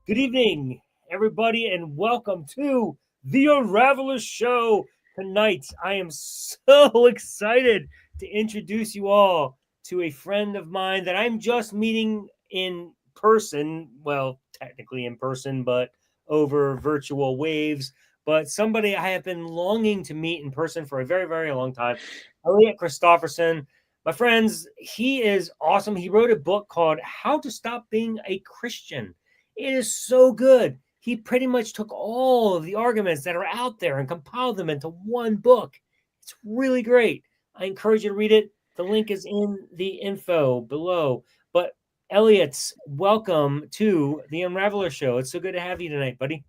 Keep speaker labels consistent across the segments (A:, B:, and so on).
A: Good evening, everybody, and welcome to the Unraveler Show. Tonight, I am so excited to introduce you all to a friend of mine that I'm just meeting in person. Well, technically in person, but over virtual waves. But somebody I have been longing to meet in person for a very, very long time. Elliott Christopherson. My friends, he is awesome. He wrote a book called How to Stop Being a Christian. It is so good. He pretty much took all of the arguments that are out there and compiled them into one book. It's really great. I encourage you to read it. The link is in the info below. But Elliotts, welcome to the Unraveler Show. It's so good to have you tonight, buddy.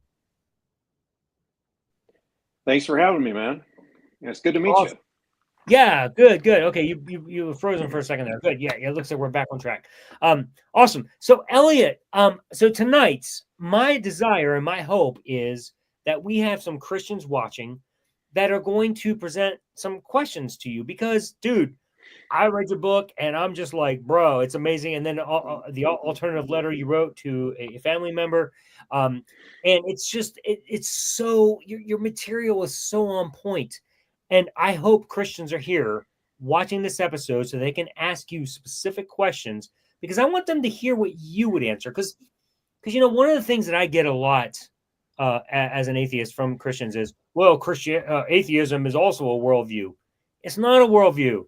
B: Thanks for having me, man. Yeah, it's good to meet you.
A: Awesome. Yeah, good. Okay, you were frozen for a second there. Good. Yeah, it looks like we're back on track. Awesome. So Elliott, so tonight, my desire and my hope is that we have some Christians watching that are going to present some questions to you because, dude, I read your book and I'm just like, bro, it's amazing. And then the alternative letter you wrote to a family member, and it's just it's so your material is so on point, and I hope Christians are here watching this episode so they can ask you specific questions because I want them to hear what you would answer because one of the things that I get a lot as an atheist from Christians is, well, atheism is also a worldview. It's not a worldview.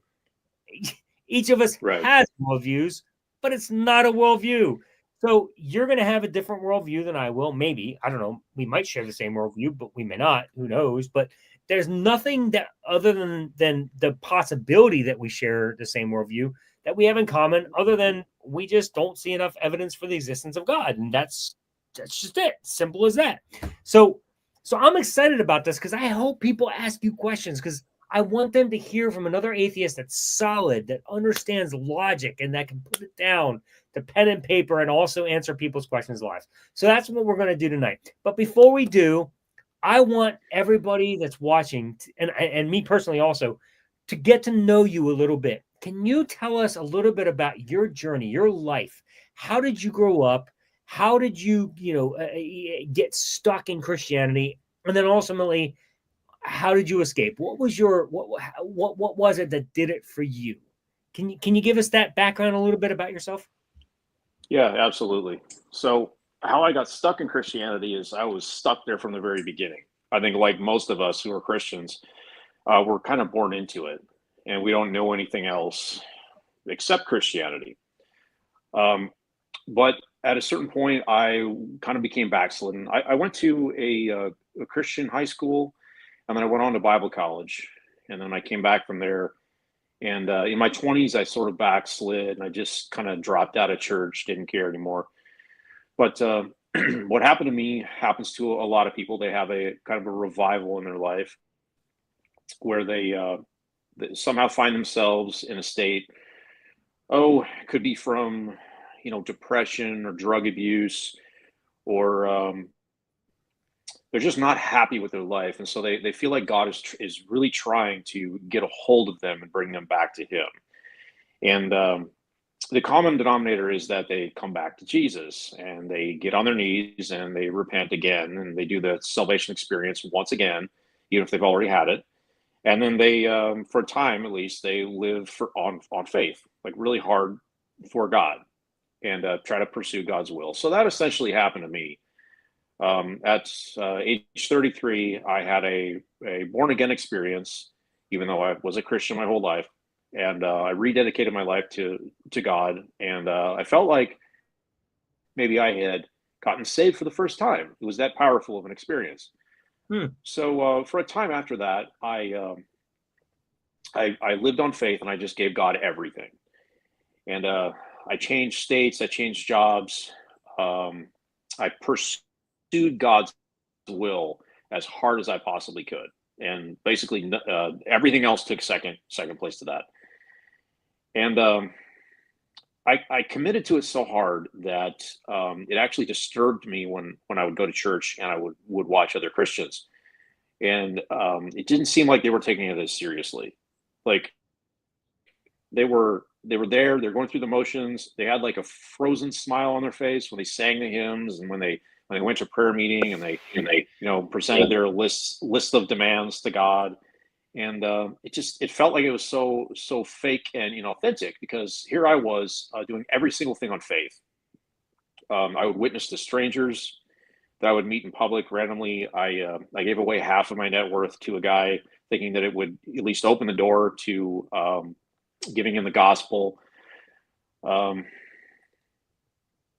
A: Each of us
B: Right.
A: has worldviews, but it's not a worldview. So you're going to have a different worldview than I will. Maybe, I don't know. We might share the same worldview, but we may not. Who knows? But there's nothing that other than the possibility that we share the same worldview that we have in common, other than we just don't see enough evidence for the existence of God, and that's just it. Simple as that. So, so I'm excited about this because I hope people ask you questions because I want them to hear from another atheist that's solid, that understands logic, and that can put it down to pen and paper and also answer people's questions live. So that's what we're going to do tonight. But before we do, I want everybody that's watching, and me personally also, to get to know you a little bit. Can you tell us a little bit about your journey, your life? How did you grow up? How did you, get stuck in Christianity? And then ultimately, how did you escape? What was your what was it that did it for you? Can you give us that background a little bit about yourself?
B: Yeah, absolutely. So, how I got stuck in Christianity is I was stuck there from the very beginning. I think, like most of us who are Christians, we're kind of born into it, and we don't know anything else except Christianity. Um, but at a certain point, I kind of became backslidden. I went to a Christian high school, and then I went on to Bible college, and then I came back from there. And in my 20s, I sort of backslid and I just kind of dropped out of church, didn't care anymore. But what happened to me happens to a lot of people. They have a kind of a revival in their life where they somehow find themselves in a state. Oh, it could be from, depression or drug abuse, or they're just not happy with their life. And so they feel like God is really trying to get a hold of them and bring them back to Him. And the common denominator is that they come back to Jesus and they get on their knees and they repent again and they do the salvation experience once again, even if they've already had it. And then they, for a time at least, they live on faith, like really hard for God and try to pursue God's will. So that essentially happened to me. At age 33, I had a born again experience, even though I was a Christian my whole life, and I rededicated my life to God, and I felt like maybe I had gotten saved for the first time. It was that powerful of an experience.
A: Hmm.
B: So for a time after that, I lived on faith, and I just gave God everything. And I changed states, I changed jobs, I pursued God's will as hard as I possibly could, and basically everything else took second place to that. And I committed to it so hard that it actually disturbed me when I would go to church and I would watch other Christians, and it didn't seem like they were taking it as seriously. Like they were there, they're going through the motions. They had like a frozen smile on their face when they sang the hymns and when they And they went to prayer meeting and they presented their list of demands to God. And it felt like it was so fake and inauthentic, because here I was doing every single thing on faith. I would witness to strangers that I would meet in public randomly. I gave away half of my net worth to a guy, thinking that it would at least open the door to giving him the gospel.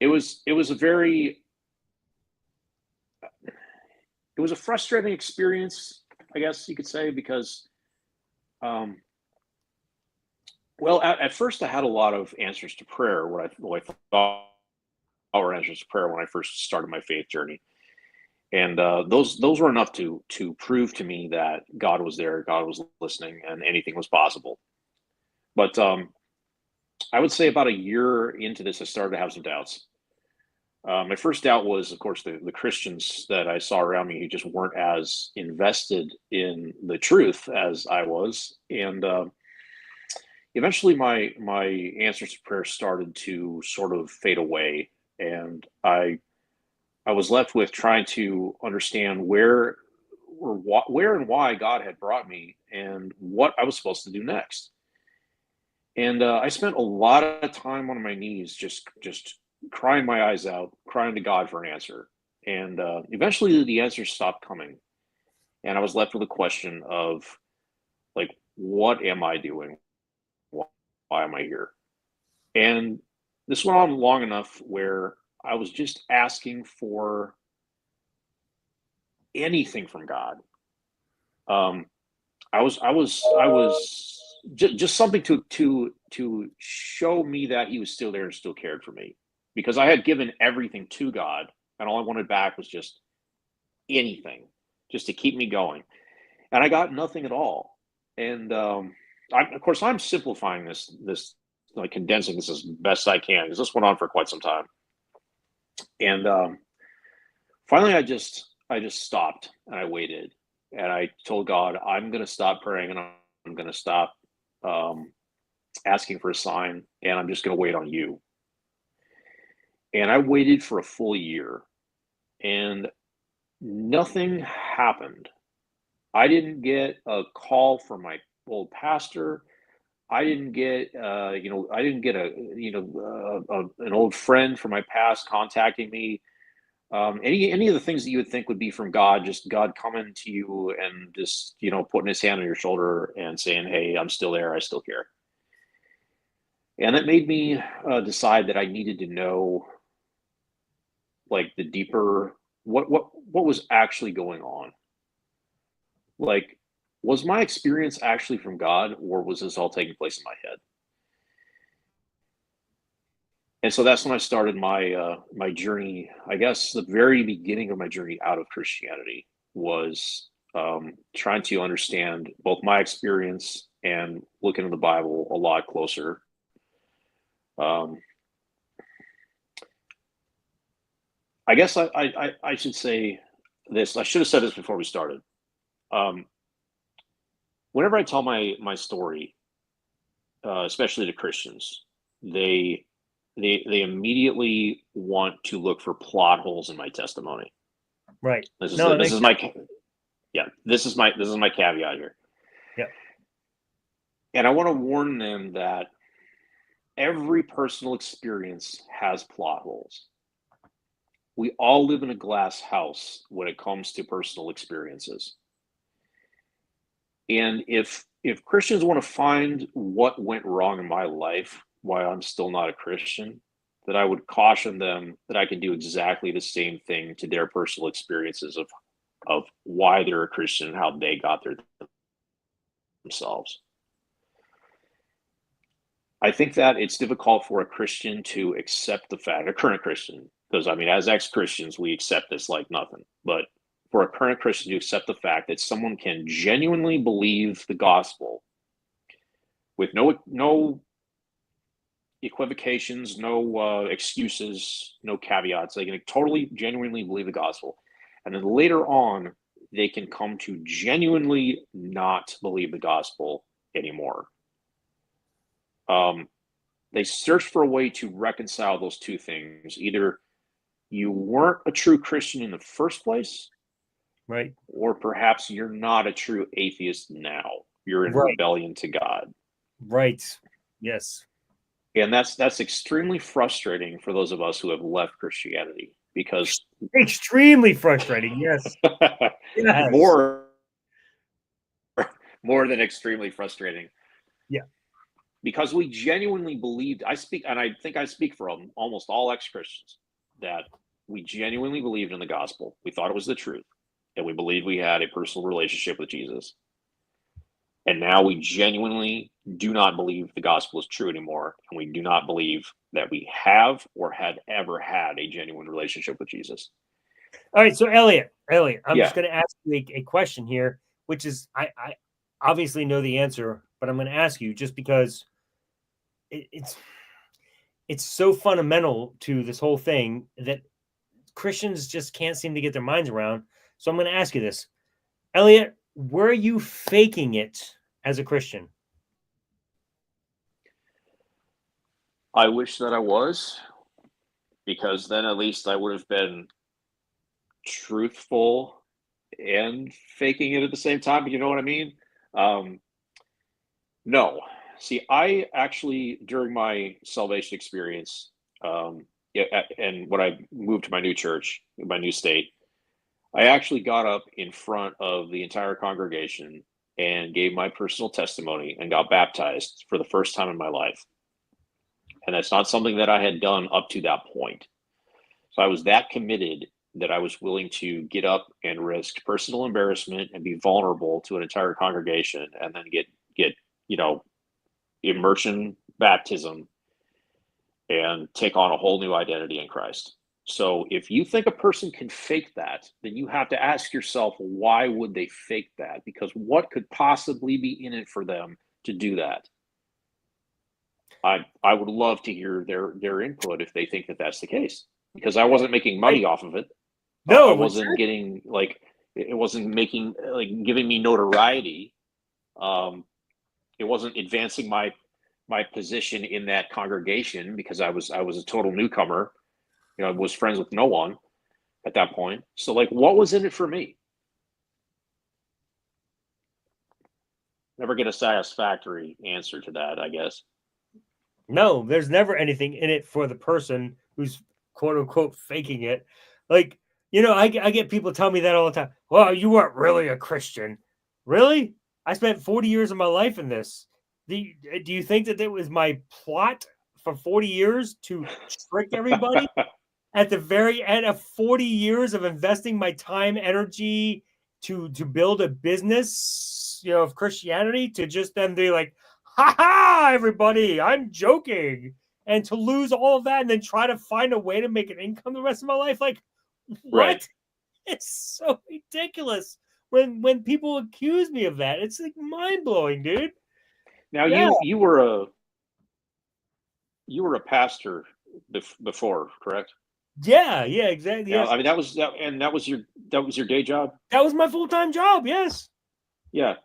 B: It was a frustrating experience, I guess you could say, because at first I had a lot of answers to prayer, what I thought were answers to prayer when I first started my faith journey. And those were enough to prove to me that God was there, God was listening, and anything was possible. But I would say about a year into this, I started to have some doubts. My first doubt was, of course, the Christians that I saw around me who just weren't as invested in the truth as I was. And eventually my answers to prayer started to sort of fade away. And I was left with trying to understand where and why God had brought me and what I was supposed to do next. And I spent a lot of time on my knees, just crying my eyes out, crying to God for an answer. And eventually the answers stopped coming. And I was left with a question of, like, what am I doing? Why am I here? And this went on long enough where I was just asking for anything from God. I was just something to show me that He was still there and still cared for me, because I had given everything to God, and all I wanted back was just anything, just to keep me going. And I got nothing at all. And of course, I'm simplifying this, like condensing this as best I can, because this went on for quite some time. And finally, I just stopped and I waited, and I told God, I'm going to stop praying, and I'm going to stop asking for a sign, and I'm just going to wait on you. And I waited for a full year, and nothing happened. I didn't get a call from my old pastor. I didn't get, I didn't get an old friend from my past contacting me. Any of the things that you would think would be from God, just God coming to you and just, putting His hand on your shoulder and saying, "Hey, I'm still there. I still care." And that made me decide that I needed to know, like, the deeper, what was actually going on. Like, was my experience actually from God, or was this all taking place in my head? And so that's when I started my journey. I guess the very beginning of my journey out of Christianity was trying to understand both my experience and looking at the Bible a lot closer. I guess I should say this. I should have said this before we started. Whenever I tell my story, especially to Christians, they immediately want to look for plot holes in my testimony.
A: Right.
B: This is my caveat here.
A: Yeah.
B: And I want to warn them that every personal experience has plot holes. We all live in a glass house when it comes to personal experiences. And if Christians want to find what went wrong in my life, why I'm still not a Christian, that I would caution them that I can do exactly the same thing to their personal experiences of why they're a Christian and how they got there themselves. I think that it's difficult for a Christian to accept the fact, a current Christian, because as ex-Christians, we accept this like nothing. But for a current Christian to accept the fact that someone can genuinely believe the gospel with no equivocations, no excuses, no caveats. They can totally, genuinely believe the gospel. And then later on, they can come to genuinely not believe the gospel anymore. They search for a way to reconcile those two things. Either you weren't a true Christian in the first place,
A: Right.
B: or perhaps you're not a true atheist now. You're in
A: Right.
B: rebellion to God.
A: Right. Yes.
B: And that's extremely frustrating for those of us who have left Christianity, because
A: Extremely frustrating. Yes. Yes.
B: more more than extremely frustrating,
A: Yeah.
B: because we genuinely believed, I think I speak for almost all ex-Christians, that we genuinely believed in the gospel. We thought it was the truth, and we believed we had a personal relationship with Jesus. And now we genuinely do not believe the gospel is true anymore, and we do not believe that we have or had ever had a genuine relationship with Jesus.
A: All right. So Elliott, I'm just
B: Yeah.
A: going to ask you a question here, which is I obviously know the answer, but I'm going to ask you just because it's so fundamental to this whole thing that Christians just can't seem to get their minds around. So I'm going to ask you this, Elliott: were you faking it as a Christian?
B: I wish that I was, because then at least I would have been truthful and faking it at the same time. You know what I mean? Um, no. See, I actually, during my salvation experience, yeah, and when I moved to my new church, my new state, I actually got up in front of the entire congregation and gave my personal testimony and got baptized for the first time in my life. And that's not something that I had done up to that point. So I was that committed that I was willing to get up and risk personal embarrassment and be vulnerable to an entire congregation, and then get you know immersion baptism and take on a whole new identity in Christ. So if you think a person can fake that, then you have to ask yourself, why would they fake that? Because what could possibly be in it for them to do that? I would love to hear their input if they think that that's the case, because I wasn't making
A: I
B: money off of it. I
A: no,
B: wasn't getting, like, it wasn't making, like, giving me notoriety. Um, it wasn't advancing my position in that congregation, because I was a total newcomer. I was friends with no one at that point. So, like, what was in it for me? Never get a satisfactory answer to that, I guess.
A: no, there's never anything in it for the person who's quote unquote faking it. Like, I get people tell me that all the time. Well, you weren't really a Christian. Really? I spent 40 years of my life in this. Do you think that it was my plot for 40 years to trick everybody at the very end of 40 years of investing my time, energy to build a business, of Christianity, to just then be like, ha ha, everybody, I'm joking. And to lose all of that and then try to find a way to make an income the rest of my life. Like,
B: Right.
A: what? It's so ridiculous when people accuse me of that. It's like mind blowing, dude.
B: Now,
A: Yeah.
B: you were a pastor before, correct?
A: Yeah. Yeah. Exactly.
B: Now,
A: Yes.
B: I mean, that was your day job.
A: That was my full time job. Yes.
B: Yeah.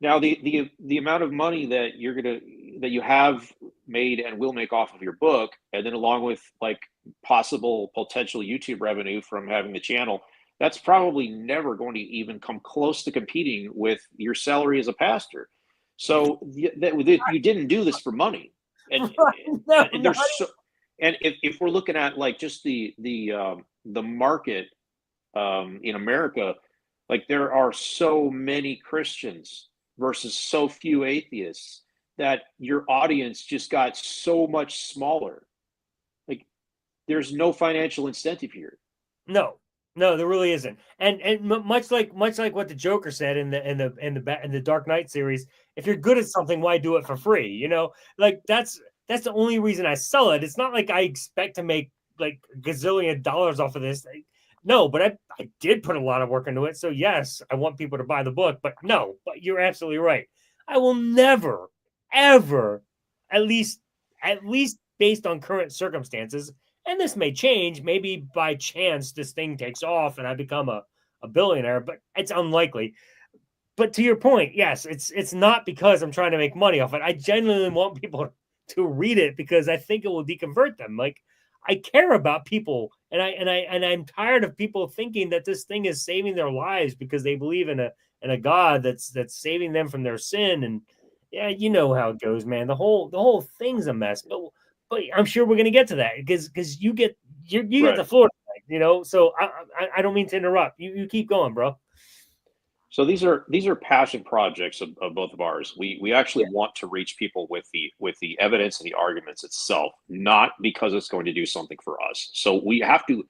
B: Now, the amount of money that you have made and will make off of your book, and then along with, like, possible potential YouTube revenue from having the channel, that's probably never going to even come close to competing with your salary as a pastor. So you didn't do this for money, and,
A: No,
B: and there's so, and if we're looking at, like, just the market in America, like, there are so many Christians versus so few atheists that your audience just got so much smaller. Like, there's no financial incentive here.
A: No, there really isn't. And much like what the Joker said in the Dark Knight series, if you're good at something, why do it for free? Like that's the only reason I sell it. It's not like I expect to make like gazillion dollars off of this. No, but I did put a lot of work into it. So yes, I want people to buy the book. But no, but you're absolutely right. I will never, ever, at least based on current circumstances, and this may change. Maybe by chance this thing takes off and I become a billionaire, but it's unlikely. But to your point, yes, it's not because I'm trying to make money off it. I genuinely want people to read it because I think it will deconvert them. Like, I care about people, and I'm tired of people thinking that this thing is saving their lives because they believe in a God that's saving them from their sin. And yeah, you know how it goes, man. The whole thing's a mess. But I'm sure we're gonna get to that because you get the floor, So I don't mean to interrupt. You keep going, bro.
B: So these are passion projects of both of ours. We actually want to reach people with the evidence and the arguments itself, not because it's going to do something for us. So we have to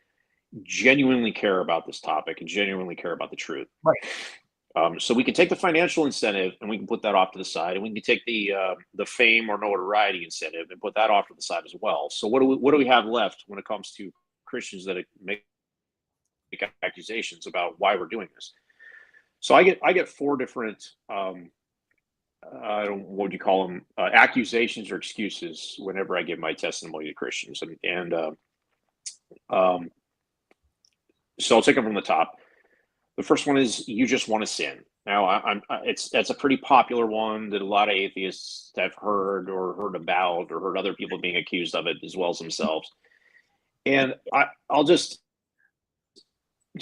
B: genuinely care about this topic and genuinely care about the truth.
A: Right.
B: So we can take the financial incentive and we can put that off to the side, and we can take the fame or notoriety incentive and put that off to the side as well. So what do we have left when it comes to Christians that make accusations about why we're doing this? So I get four different what would you call them, accusations or excuses whenever I give my testimony to Christians, and so I'll take them from the top. The first one is you just want to sin. Now, that's a pretty popular one that a lot of atheists have heard about or heard other people being accused of it as well as themselves. And I'll just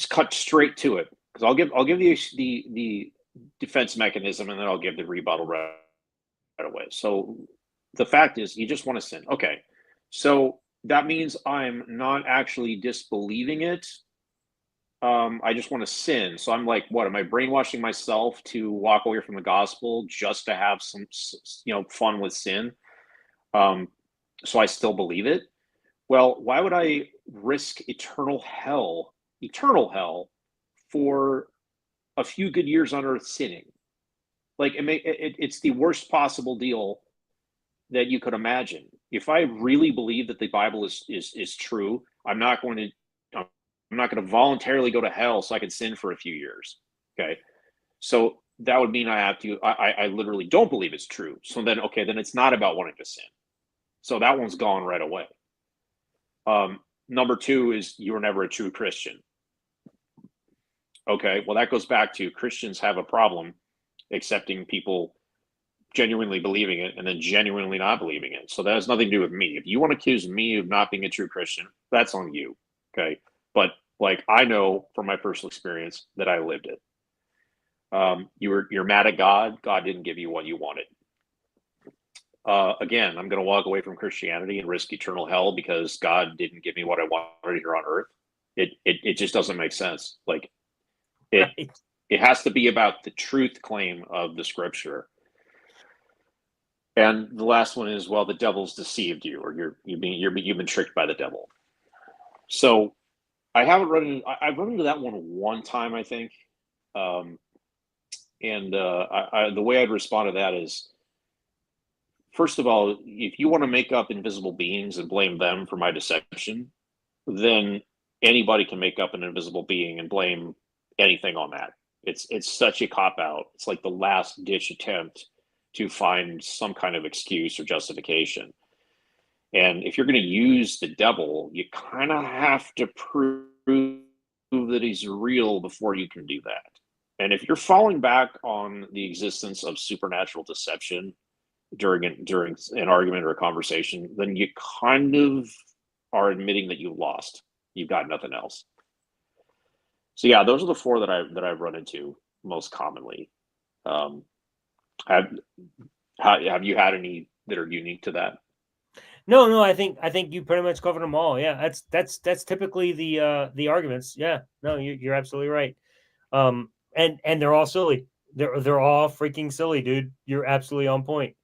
B: cut straight to it, because I'll give the defense mechanism, and then I'll give the rebuttal right away. So the fact is, you just want to sin. Okay, so that means I'm not actually disbelieving it. I just want to sin. So I'm like, what am I brainwashing myself to walk away from the gospel just to have some fun with sin? So I still believe it. Well, why would I risk eternal hell for a few good years on earth sinning? Like, it's the worst possible deal that you could imagine. If I really believe that the Bible is true, I'm not going to voluntarily go to hell so I can sin for a few years. Okay, so that would mean I literally don't believe it's true. So then, okay, then it's not about wanting to sin. So that one's gone right away. Number two is you were never a true Christian. Okay, well, that goes back to Christians have a problem accepting people genuinely believing it and then genuinely not believing it. So that has nothing to do with me. If you want to accuse me of not being a true Christian, that's on you. Okay, but like, I know from my personal experience that I lived it. You're mad at God. God didn't give you what you wanted. Again, I'm going to walk away from Christianity and risk eternal hell because God didn't give me what I wanted here on earth. It just doesn't make sense. Like, it has to be about the truth claim of the scripture. And the last one is, well, the devil's deceived you, or you've been tricked by the devil. So I've run into that one time, I think. The way I'd respond to that is, first of all, if you want to make up invisible beings and blame them for my deception, then anybody can make up an invisible being and blame anything on that. It's such a cop-out. It's like the last ditch attempt to find some kind of excuse or justification. And if you're going to use the devil, you kind of have to prove that he's real before you can do that. And if you're falling back on the existence of supernatural deception during an argument or a conversation, then you kind of are admitting that you lost. You've got nothing else. So yeah, those are the four that I've run into most commonly. Have you had any that are unique to that?
A: No, I think you pretty much covered them all. Yeah, that's typically the arguments. Yeah, no, you're absolutely right. And they're all silly. They're all freaking silly, dude. You're absolutely on point.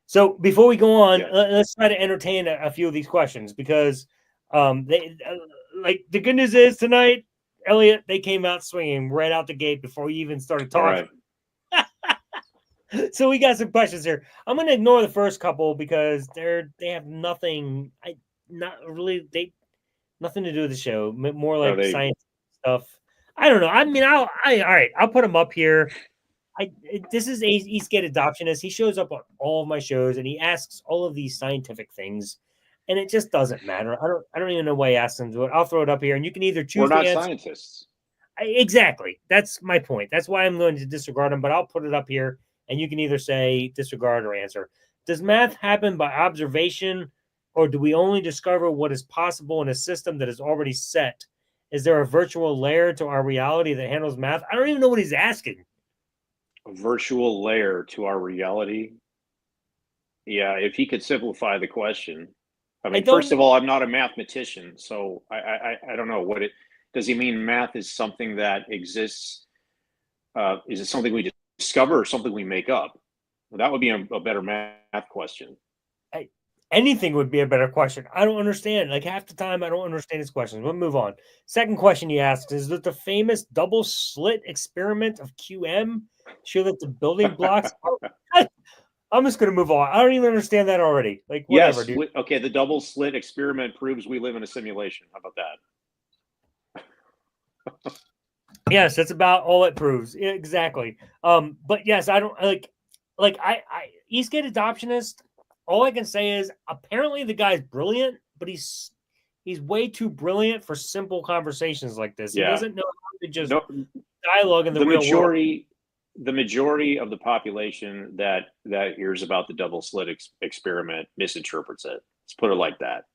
A: So before we go on, let's try to entertain a few of these questions, because they like, the good news is tonight, Elliott, they came out swinging right out the gate before we even started talking. So we got some questions here. I'm going to ignore the first couple because they have nothing. Nothing to do with the show. More like science stuff. I don't know. I mean, all right. I'll put him up here. This is Eastgate Adoptionist. He shows up on all of my shows and he asks all of these scientific things, and it just doesn't matter. I don't even know why he asked them to do it. I'll throw it up here, and you can either choose.
B: We're not scientists.
A: Exactly. That's my point. That's why I'm going to disregard them. But I'll put it up here, and you can either say disregard or answer. Does math happen by observation? or do we only discover what is possible in a system that is already set? Is there a virtual layer to our reality that handles math? I don't even know what he's asking.
B: A virtual layer to our reality. Yeah, if he could simplify the question. I mean, first of all, I'm not a mathematician, so I don't know what it does. He mean math is something that exists? Is it something we discover or something we make up? Well, that would be a better math question.
A: Anything would be a better question. I don't understand. Like half the time, I don't understand his questions. We'll move on. Second question he asks is that the famous double slit experiment of QM show that the building blocks. I'm just going to move on. I don't even understand that already. Like whatever,
B: Yes.
A: dude.
B: Okay. The double slit experiment proves we live in a simulation. How about that?
A: Yes, that's about all it proves. Exactly. But yes, I don't like I Eastgate Adoptionist. All I can say is apparently the guy's brilliant, but he's way too brilliant for simple conversations like this.
B: Yeah.
A: He doesn't know how to just dialogue in the real
B: world. The majority of the population that hears about the double slit experiment misinterprets it. Let's put it like that.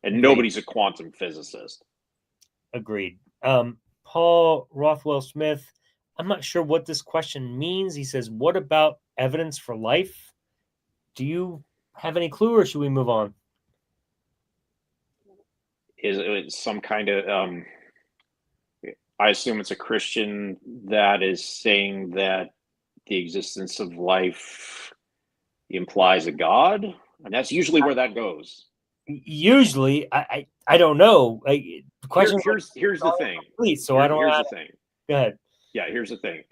B: And Agreed. Nobody's a quantum physicist.
A: Agreed. Paul Rothwell Smith, I'm not sure what this question means. He says, what about evidence for life? Do you have any clue, or should we move on?
B: Is it some kind of I assume it's a Christian that is saying that the existence of life implies a God, and that's usually where that goes.
A: Usually, I don't know. The question
B: here's the thing.
A: Here's
B: the thing.
A: Go ahead.
B: Yeah, here's the thing.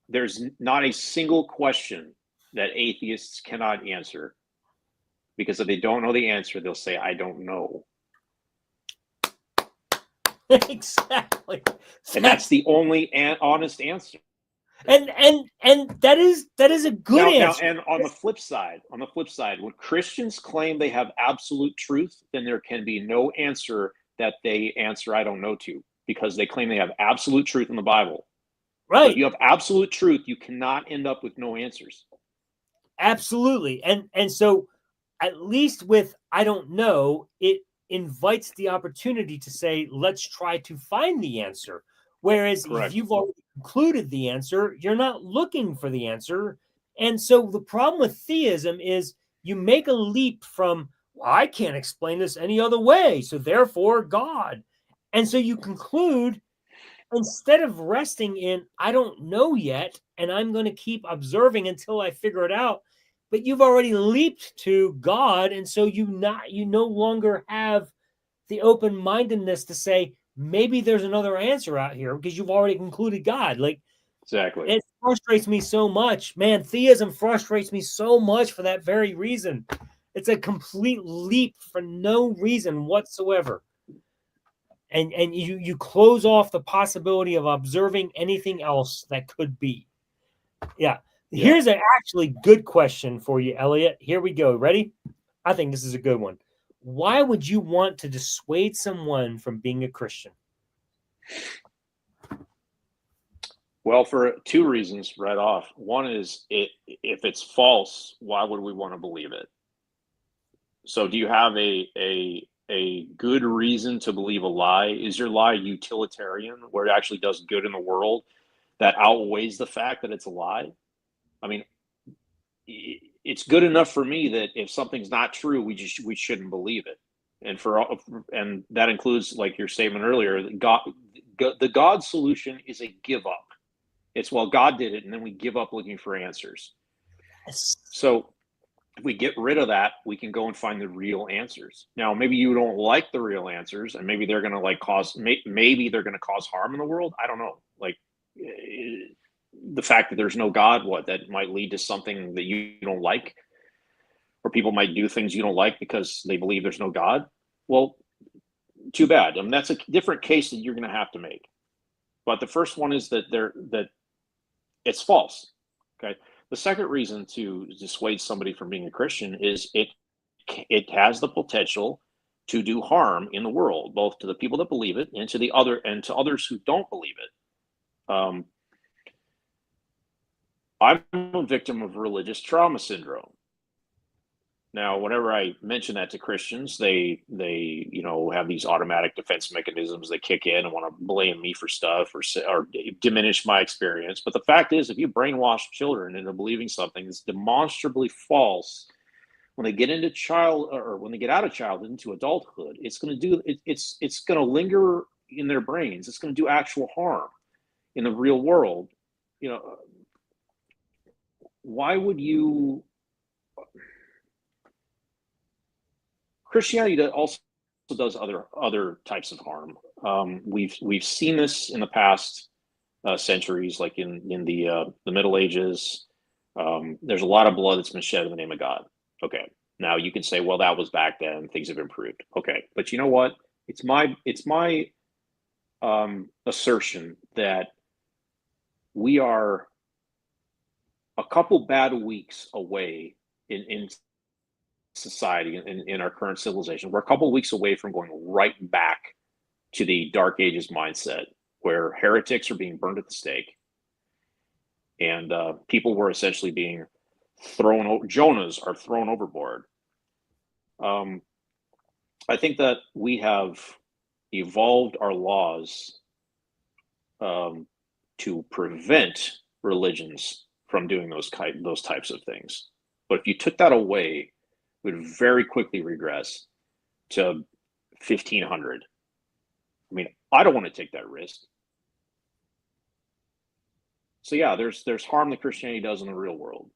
B: There's not a single question that atheists cannot answer, because if they don't know the answer, they'll say, "I don't know."
A: Exactly.
B: And that's the only honest answer.
A: And that is a good answer.
B: Now, and on the flip side, when Christians claim they have absolute truth, then there can be no answer that they answer "I don't know" to, because they claim they have absolute truth in the Bible.
A: Right.
B: So if you have absolute truth, you cannot end up with no answers.
A: Absolutely. And so at least with "I don't know," it invites the opportunity to say, let's try to find the answer. Whereas
B: Correct.
A: if you've already concluded the answer, you're not looking for the answer. And so the problem with theism is you make a leap from, well, I can't explain this any other way, so therefore God. And so you conclude, instead of resting in "I don't know yet, and I'm going to keep observing until I figure it out," but you've already leaped to God, and so you no longer have the open-mindedness to say, maybe there's another answer out here, because you've already concluded God. Like,
B: exactly.
A: It frustrates me so much. Man, theism frustrates me so much for that very reason. It's a complete leap for no reason whatsoever. And you close off the possibility of observing anything else that could be. Yeah. Here's an actually good question for you, Elliott. Here we go. Ready? I think this is a good one. Why would you want to dissuade someone from being a Christian?
B: Well, for two reasons right off. One is, if it's false, why would we want to believe it? So do you have a good reason to believe a lie? Is your lie utilitarian, where it actually does good in the world, that outweighs the fact that it's a lie? I mean, it's good enough for me that if something's not true, we shouldn't believe it. And that includes, like your statement earlier, the God solution is a give up. It's, well, God did it, and then we give up looking for answers.
A: Yes.
B: So if we get rid of that, we can go and find the real answers. Now, maybe you don't like the real answers, and maybe they're going to maybe they're going to cause harm in the world. I don't know. Like, the fact that there's no God, that might lead to something that you don't like, or people might do things you don't like because they believe there's no God. Well, too bad. I mean, that's a different case that you're going to have to make. But the first one is that it's false. Okay. The second reason to dissuade somebody from being a Christian is it has the potential to do harm in the world, both to the people that believe it and to others who don't believe it. I'm a victim of religious trauma syndrome. Now, whenever I mention that to Christians, they have these automatic defense mechanisms. They kick in and want to blame me for stuff or diminish my experience. But the fact is, if you brainwash children into believing something that's demonstrably false, when they get into when they get out of childhood into adulthood, it's going to it's going to linger in their brains. It's going to do actual harm in the real world. Why would you? Christianity also does other types of harm. We've seen this in the past centuries, like in the Middle Ages. There's a lot of blood that's been shed in the name of God. Okay, now you can say, well, that was back then. Things have improved. Okay, but you know what? It's my assertion that we are a couple bad weeks away in society, in our current civilization. We're a couple of weeks away from going right back to the Dark Ages mindset, where heretics are being burned at the stake, and people were essentially being Jonahs are thrown overboard. I think that we have evolved our laws to prevent religions from doing those types of things. But if you took that away, would very quickly regress to 1500. I mean, I don't want to take that risk. So yeah, there's harm that Christianity does in the real world.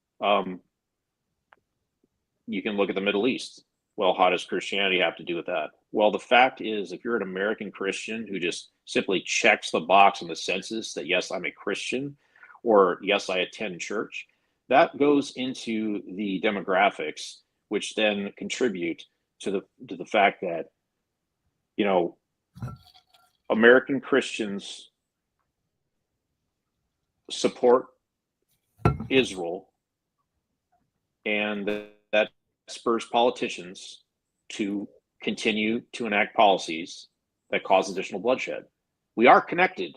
B: You can look at the Middle East. Well, how does Christianity have to do with that? Well, the fact is, if you're an American Christian who just simply checks the box on the census that yes, I'm a Christian, or yes, I attend church, that goes into the demographics, which then contribute to the fact that, American Christians support Israel, and that spurs politicians to continue to enact policies that cause additional bloodshed. We are connected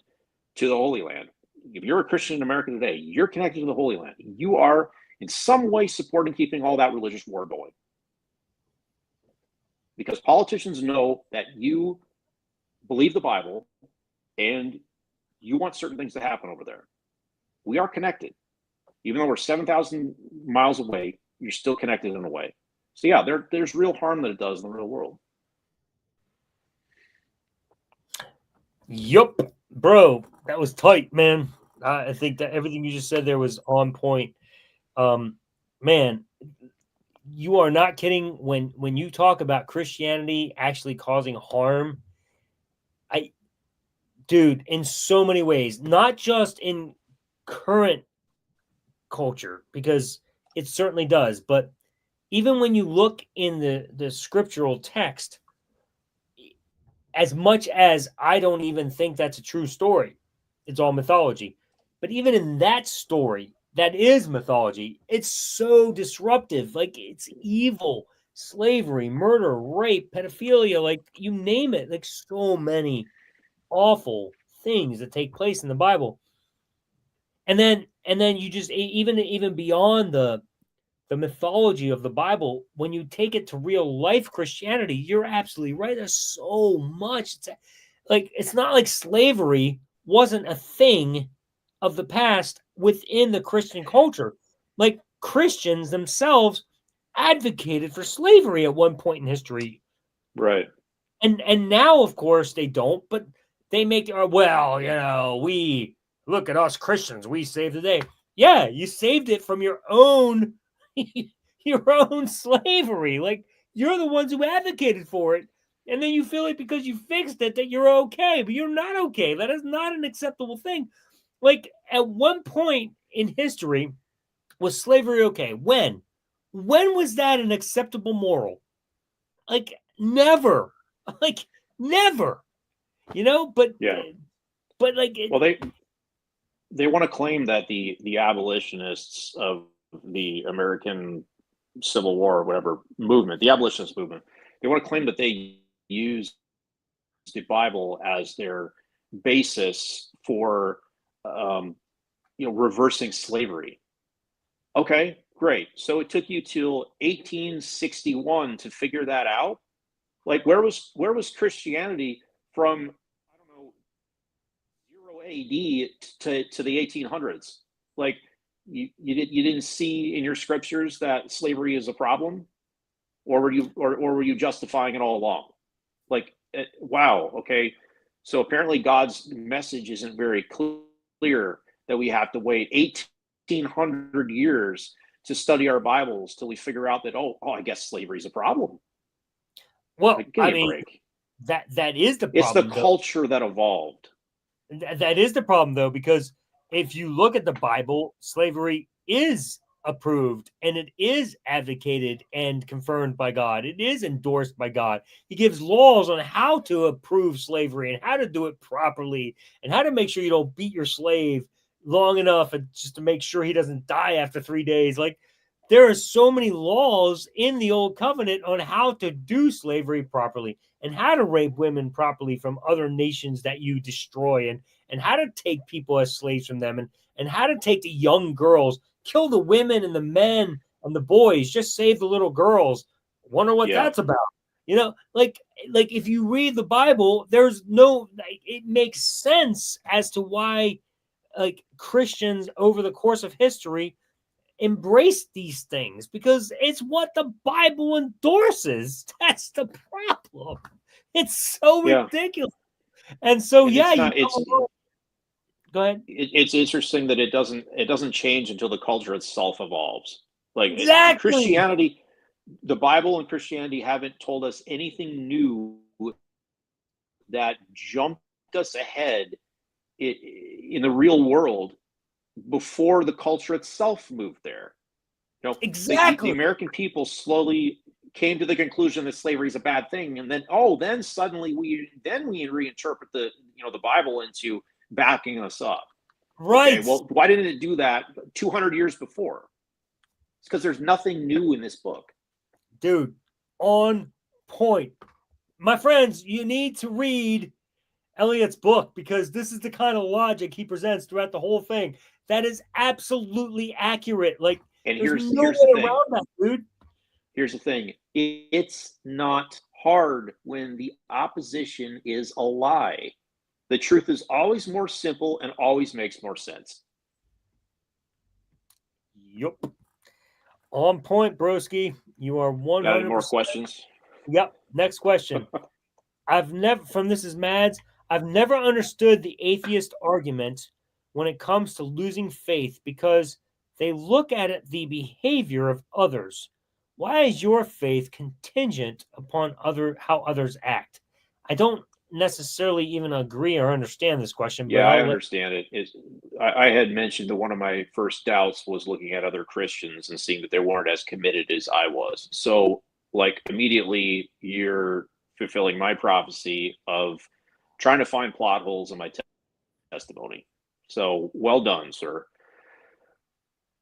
B: to the Holy Land. If you're a Christian in America today, you're connected to the Holy Land. You are in some way supporting keeping all that religious war going. Because politicians know that you believe the Bible and you want certain things to happen over there. We are connected. Even though we're 7,000 miles away, you're still connected in a way. So yeah, there's real harm that it does in the real world.
A: Yup, bro, that was tight, man. I think that everything you just said there was on point. Man, you are not kidding when you talk about Christianity actually causing harm. Dude, in so many ways, not just in current culture, because it certainly does, but even when you look in the scriptural text, as much as I don't even think that's a true story, it's all mythology. But even in that story, that is mythology, it's so disruptive. Like, it's evil, slavery, murder, rape, pedophilia, like you name it, like so many awful things that take place in the Bible. And then you just even beyond the mythology of the Bible, when you take it to real life Christianity, you're absolutely right. There's so much. It's not like slavery wasn't a thing of the past within the Christian culture. Like, Christians themselves advocated for slavery at one point in history.
B: Right.
A: And now, of course, they don't, but they make we look at us Christians, we saved the day. Yeah, you saved it from your own slavery. Like, you're the ones who advocated for it, and then you feel like because you fixed it that you're okay, but you're not okay. That is not an acceptable thing. Like, at one point in history, was slavery okay? When was that an acceptable moral? Like, never. Like, never. But
B: yeah,
A: but like,
B: well, they want to claim that the abolitionists of the American Civil War or whatever movement, the abolitionist movement, they want to claim that they used the Bible as their basis for reversing slavery. Okay, Great. So it took you till 1861 to figure that out. Like, where was Christianity from, I don't know, 0 AD to the 1800s? Like, you didn't see in your scriptures that slavery is a problem, or were you justifying it all along? Like, wow, okay. So apparently God's message isn't very clear that we have to wait 1800 years to study our Bibles till we figure out that, I guess slavery is a problem.
A: Well,
B: Like, give
A: I
B: me a
A: mean,
B: break.
A: that is the
B: It's the
A: problem, though.
B: culture that evolved.
A: That is the problem, though, because if you look at the Bible, slavery is approved and it is advocated and confirmed by God. It is endorsed by God. He gives laws on how to approve slavery and how to do it properly and how to make sure you don't beat your slave long enough and just to make sure he doesn't die after 3 days. Like, there are so many laws in the old covenant on how to do slavery properly and how to rape women properly from other nations that you destroy, and how to take people as slaves from them, and how to take the young girls, kill the women and the men and the boys, just save the little girls. Wonder what
B: Yeah.
A: that's about. Like if you read the Bible, there's no, like, it makes sense as to why, like, Christians over the course of history embrace these things, because it's what the Bible endorses. That's the problem. It's so
B: Yeah.
A: ridiculous. And so,
B: And
A: yeah,
B: it's
A: you
B: not, it's,
A: go ahead.
B: it's interesting that it doesn't change until the culture itself evolves. Like,
A: Exactly.
B: Christianity, the Bible and Christianity haven't told us anything new that jumped us ahead in the real world before the culture itself moved there. The
A: Exactly.
B: American people slowly came to the conclusion that slavery is a bad thing, and then suddenly we reinterpret the Bible into backing us up. Okay,
A: Right.
B: well, why didn't it do that 200 years before? It's because there's nothing new in this book.
A: Dude, on point. My friends, you need to read Elliott's book, because this is the kind of logic he presents throughout the whole thing. That is absolutely accurate. Like,
B: And
A: there's
B: here's
A: no
B: here's the
A: way
B: thing.
A: around that, dude.
B: Here's the thing. It's not hard when the opposition is a lie. The truth is always more simple and always makes more sense.
A: Yup. On point, broski. You are
B: Got any more
A: 100%.
B: questions?
A: Yep. Next question. From this is Mads. I've never understood the atheist argument when it comes to losing faith, because they look at it the behavior of others. Why is your faith contingent upon how others act? I don't necessarily even agree or understand this question, but
B: Yeah, I
A: I'll let.
B: understand it. I had mentioned that one of my first doubts was looking at other Christians and seeing that they weren't as committed as I was. So, like, immediately you're fulfilling my prophecy of trying to find plot holes in my testimony. So, well done, sir.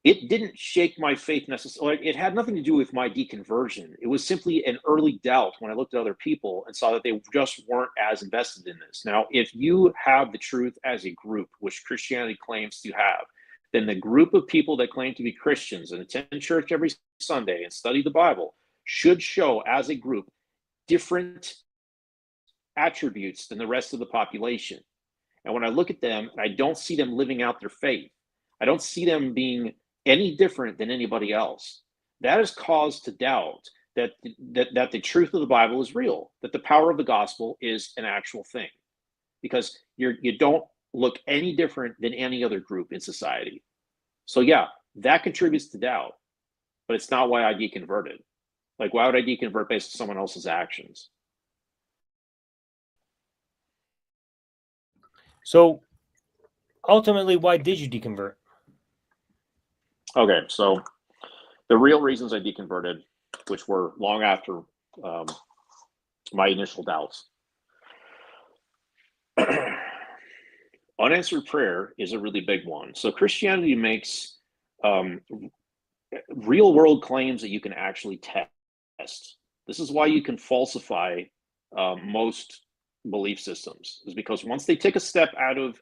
B: It didn't shake my faith necessarily. It had nothing to do with my deconversion. It was simply an early doubt when I looked at other people and saw that they just weren't as invested in this. Now, if you have the truth as a group, which Christianity claims to have, then the group of people that claim to be Christians and attend church every Sunday and study the Bible should show as a group different attributes than the rest of the population. And when I look at them, I don't see them living out their faith. I don't see them being any different than anybody else. That is cause to doubt that the truth of the Bible is real, that the power of the gospel is an actual thing, because you don't look any different than any other group in society. So yeah, that contributes to doubt, but it's not why I deconverted. Like, why would I deconvert based on someone else's actions?
A: So, ultimately, why did you deconvert?
B: Okay, so the real reasons I deconverted, which were long after my initial doubts. Unanswered prayer is a really big one. So Christianity makes real world claims that you can actually test. This is why you can falsify most belief systems, is because once they take a step out of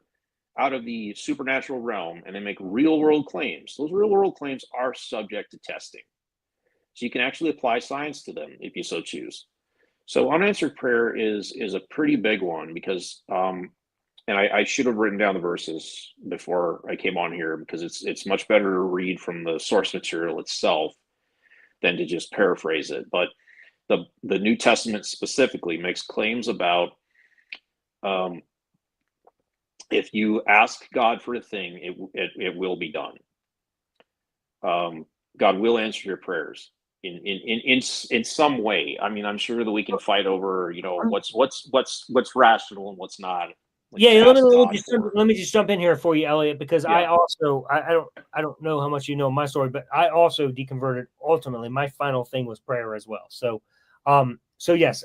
B: out of the supernatural realm and they make real world claims, those real world claims are subject to testing. So you can actually apply science to them if you so choose. So unanswered prayer is a pretty big one because, and I should have written down the verses before I came on here because it's much better to read from the source material itself than to just paraphrase it. But the New Testament specifically makes claims about if you ask God for a thing, it will be done. God will answer your prayers in some way. I mean, I'm sure that we can fight over, what's rational and what's not. Like
A: Yeah,
B: to ask
A: let me just jump in here for you, Elliott, because
B: Yeah.
A: I don't know how much you know my story, but I also deconverted. Ultimately, my final thing was prayer as well. So, yes,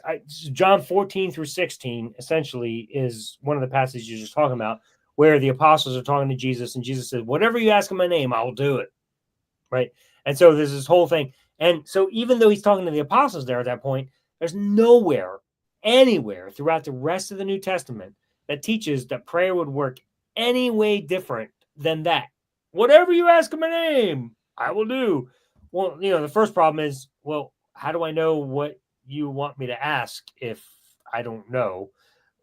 A: John 14 through 16 essentially is one of the passages you're just talking about, where the apostles are talking to Jesus, and Jesus said, "Whatever you ask in my name, I will do it." Right, and so there's this whole thing, and so even though he's talking to the apostles there at that point, there's nowhere, anywhere throughout the rest of the New Testament that teaches that prayer would work any way different than that. Whatever you ask in my name, I will do. Well, the first problem is, well, how do I know what you want me to ask if I don't know?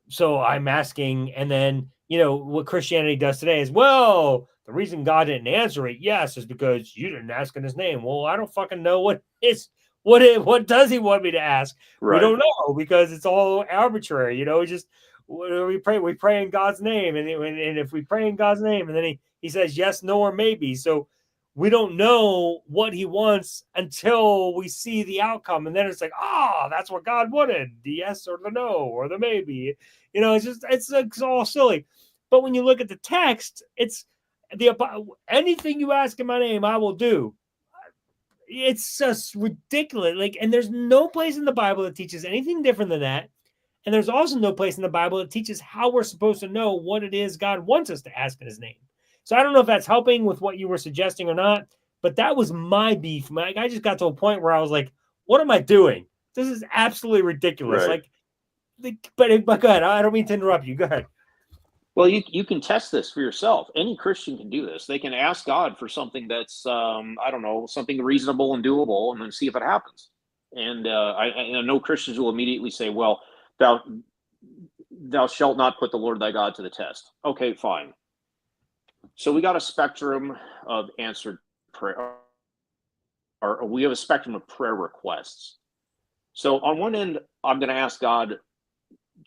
A: So I'm asking, and then, what Christianity does today is, well, the reason God didn't answer it, yes, is because you didn't ask in his name. Well, I don't fucking know what does he want me to ask?
B: Right.
A: We don't know because it's all arbitrary, just we pray in God's name, and if we pray in God's name, and then he says yes, no, or maybe. So we don't know what he wants until we see the outcome, and then it's like, that's what God wanted, the yes or the no or the maybe. It's all silly. But when you look at the text, it's anything you ask in my name, I will do. It's just ridiculous. And there's no place in the Bible that teaches anything different than that. And there's also no place in the Bible that teaches how we're supposed to know what it is God wants us to ask in his name. So I don't know if that's helping with what you were suggesting or not, but that was my beef. I just got to a point where I was like, what am I doing? This is absolutely ridiculous.
B: Right.
A: But go ahead. I don't mean to interrupt you. Go ahead.
B: Well, you can test this for yourself. Any Christian can do this. They can ask God for something that's, I don't know, something reasonable and doable, and then see if it happens. And I know Christians will immediately say, well, thou shalt not put the Lord thy God to the test. Okay, fine. So we got a spectrum of answered prayer, or we have a spectrum of prayer requests. So on one end, I'm going to ask God,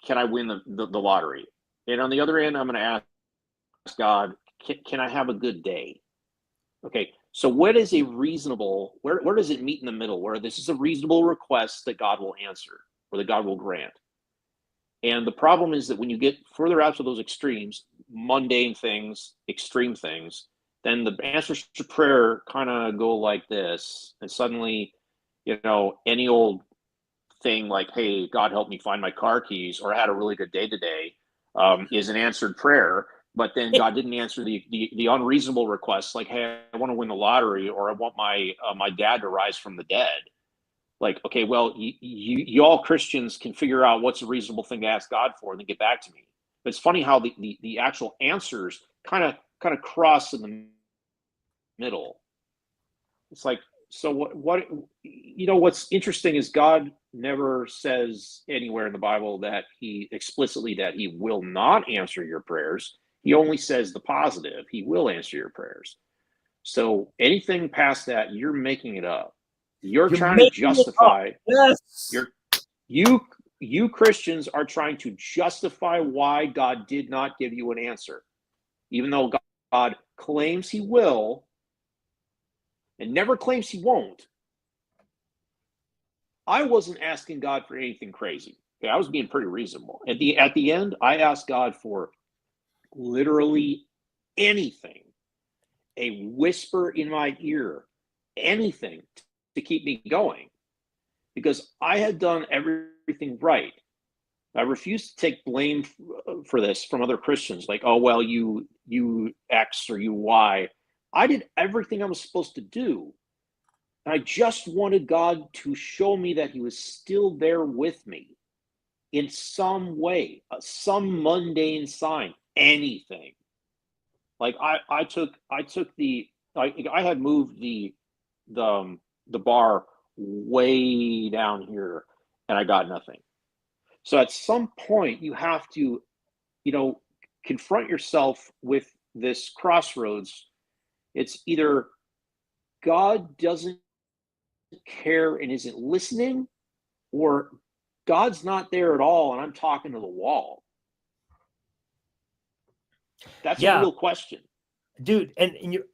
B: can I win the lottery? And on the other end, I'm going to ask God, can I have a good day? Okay, so what is a reasonable, where does it meet in the middle, where this is a reasonable request that God will answer, or that God will grant? And the problem is that when you get further out to those extremes, mundane things, extreme things, then the answers to prayer kind of go like this. And suddenly, any old thing like, hey, God help me find my car keys, or I had a really good day today, is an answered prayer. But then God didn't answer the unreasonable requests, like, hey, I want to win the lottery, or I want my dad to rise from the dead. Like, okay, well, you all Christians can figure out what's a reasonable thing to ask God for, and then get back to me. But it's funny how the actual answers kind of cross in the middle. It's like, so what what's interesting is God never says anywhere in the Bible that he will not answer your prayers. He only says the positive. He will answer your prayers. So anything past that, you're making it up. You're trying to justify.
A: Yes.
B: You Christians are trying to justify why God did not give you an answer, even though God claims he will and never claims he won't. I wasn't asking God for anything crazy. Okay, I was being pretty reasonable. At the end, I asked God for literally anything, a whisper in my ear, anything to keep me going, because I had done everything right. I refuse to take blame for this from other Christians, like, oh, well, you X or you Y. I did everything I was supposed to do. And I just wanted God to show me that he was still there with me in some way, some mundane sign, anything. Like I took the, I had moved the bar way down here, and I got nothing. So at some point, you have to, you know, confront yourself with this crossroads. It's either God doesn't care and isn't listening, or God's not there at all and I'm talking to the wall. That's a
A: Yeah,
B: real question.
A: dude, and you're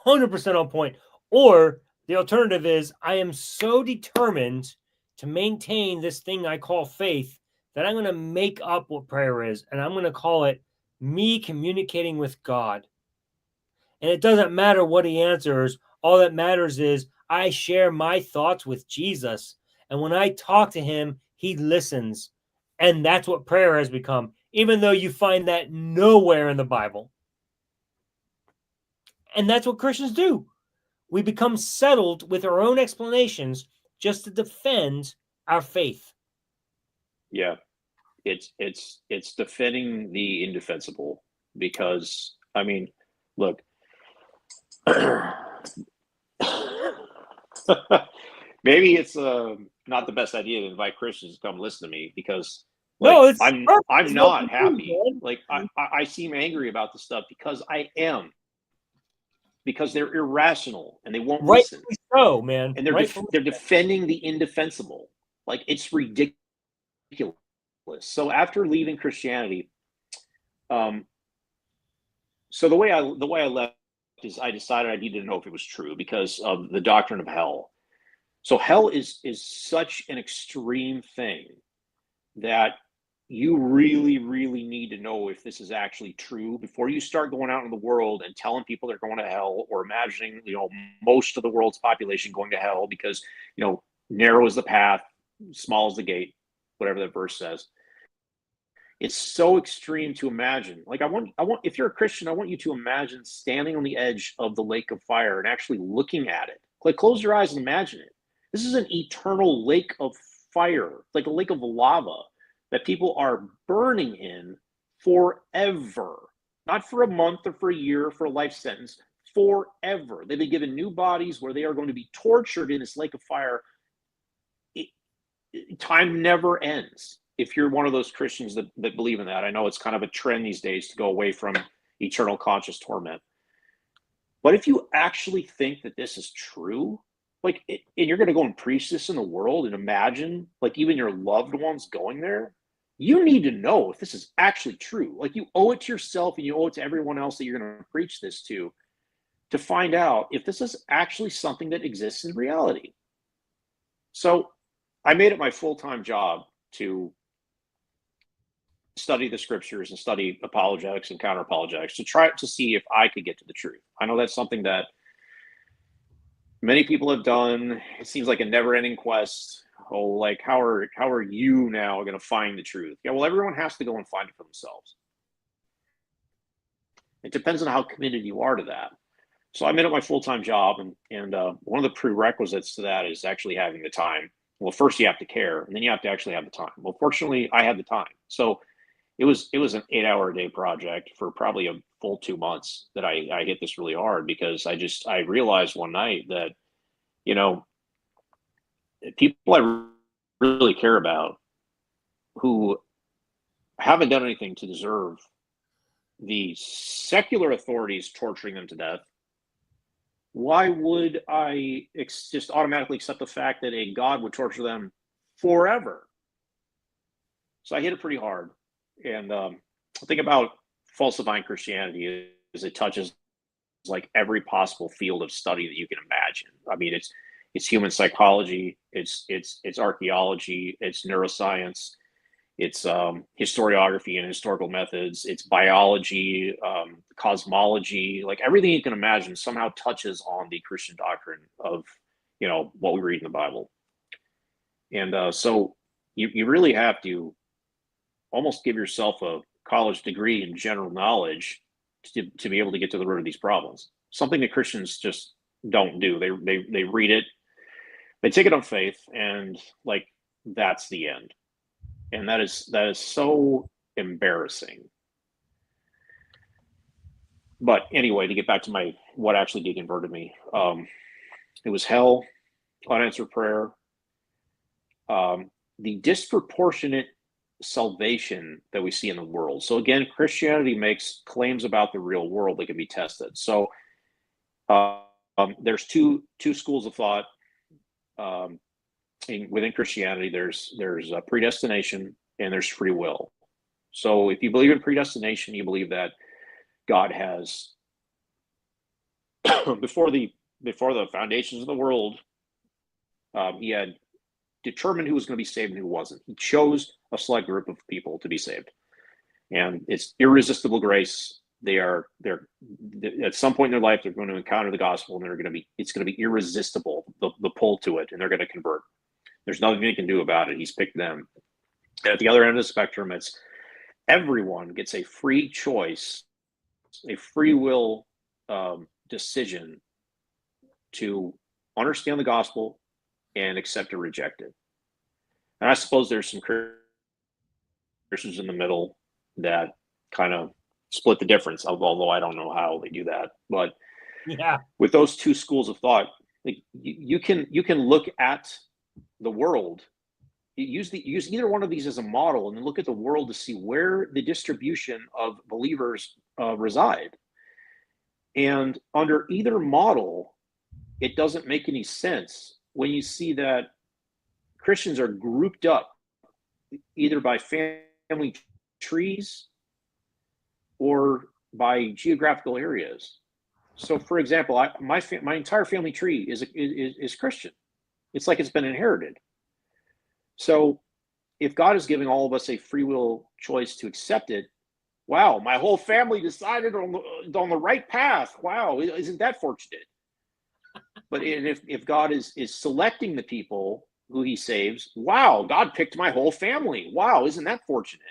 A: 100% on point. Or the alternative is I am so determined to maintain this thing I call faith that I'm going to make up what prayer is, and I'm going to call it me communicating with God. And it doesn't matter what he answers. All that matters is I share my thoughts with Jesus. And when I talk to him, he listens. And that's what prayer has become, even though you find that nowhere in the Bible. And that's what Christians do. We become settled with our own explanations just to defend our faith.
B: Yeah, it's defending the indefensible, because I mean, look, maybe it's not the best idea to invite Christians to come listen to me, because like
A: No, it's perfect.
B: I'm
A: It's what
B: not
A: we do,
B: happy.
A: man.
B: Like I seem angry about the stuff because I am, because they're irrational and they won't listen,
A: Rightfully so, man.
B: and
A: Rightfully
B: they're
A: so.
B: defending the indefensible. Like, it's ridiculous. So after leaving Christianity, um, so the way I left is I decided I needed to know if it was true because of the doctrine of hell. So hell is such an extreme thing that you really, really need to know if this is actually true before you start going out in the world and telling people they're going to hell, or imagining, most of the world's population going to hell because, narrow is the path, small is the gate, whatever that verse says. It's so extreme to imagine. Like, if you're a Christian, I want you to imagine standing on the edge of the lake of fire and actually looking at it. Like, close your eyes and imagine it. This is an eternal lake of fire, like a lake of lava that people are burning in forever. Not for a month or for a year, or for a life sentence, forever. They've been given new bodies where they are going to be tortured in this lake of fire. Time never ends. If you're one of those Christians that believe in that, I know it's kind of a trend these days to go away from eternal conscious torment. But if you actually think that this is true, like, and you're going to go and preach this in the world and imagine, like, even your loved ones going there, you need to know if this is actually true. Like, you owe it to yourself and you owe it to everyone else that you're going to preach this to find out if this is actually something that exists in reality. So I made it my full-time job to study the scriptures and study apologetics and counter-apologetics to try to see if I could get to the truth. I know that's something that many people have done. It seems like a never-ending quest. Oh, like, how are you now going to find the truth? Yeah, well, everyone has to go and find it for themselves. It depends on how committed you are to that. So I made it my full-time job, and one of the prerequisites to that is actually having the time. Well, first you have to care, and then you have to actually have the time. Well, fortunately, I had the time. So it was an 8-hour a day project for probably a full 2 months that I hit this really hard, because I realized one night that, people I really care about who haven't done anything to deserve the secular authorities torturing them to death, why would I just automatically accept the fact that a God would torture them forever? So I hit it pretty hard. And the thing about falsifying Christianity is it touches like every possible field of study that you can imagine. I mean, it's human psychology, it's archaeology, it's neuroscience, it's historiography and historical methods, it's biology, cosmology, like everything you can imagine somehow touches on the Christian doctrine of, what we read in the Bible. And so you really have to almost give yourself a college degree in general knowledge to be able to get to the root of these problems. Something that Christians just don't do. They read it, they take it on faith, and like, that's the end. And that is so embarrassing. But anyway, to get back to what actually deconverted me, it was hell, unanswered prayer, the disproportionate salvation that we see in the world. So again, Christianity makes claims about the real world that can be tested. So there's two schools of thought within Christianity. There's predestination and there's free will. So if you believe in predestination, you believe that God has before the foundations of the world, he had determined who was going to be saved and who wasn't. He chose a select group of people to be saved, and it's irresistible grace. They're at some point in their life they're going to encounter the gospel, and it's going to be irresistible, the pull to it, and they're going to convert. There's nothing they can do about it. He's picked them. And at the other end of the spectrum, it's everyone gets a free choice, a free will decision to understand the gospel and accept or reject it. And I suppose there's some Christians in the middle that kind of split the difference, although I don't know how they do that. But
A: Yeah.
B: with those two schools of thought, like you can look at the world, use either one of these as a model, and look at the world to see where the distribution of believers reside. And under either model, it doesn't make any sense when you see that Christians are grouped up either by family trees or by geographical areas. So, for example, my entire family tree is Christian. It's like it's been inherited. So, if God is giving all of us a free will choice to accept it, wow, my whole family decided on the right path. Wow, isn't that fortunate? But if God is selecting the people who he saves, wow, God picked my whole family. Wow, isn't that fortunate?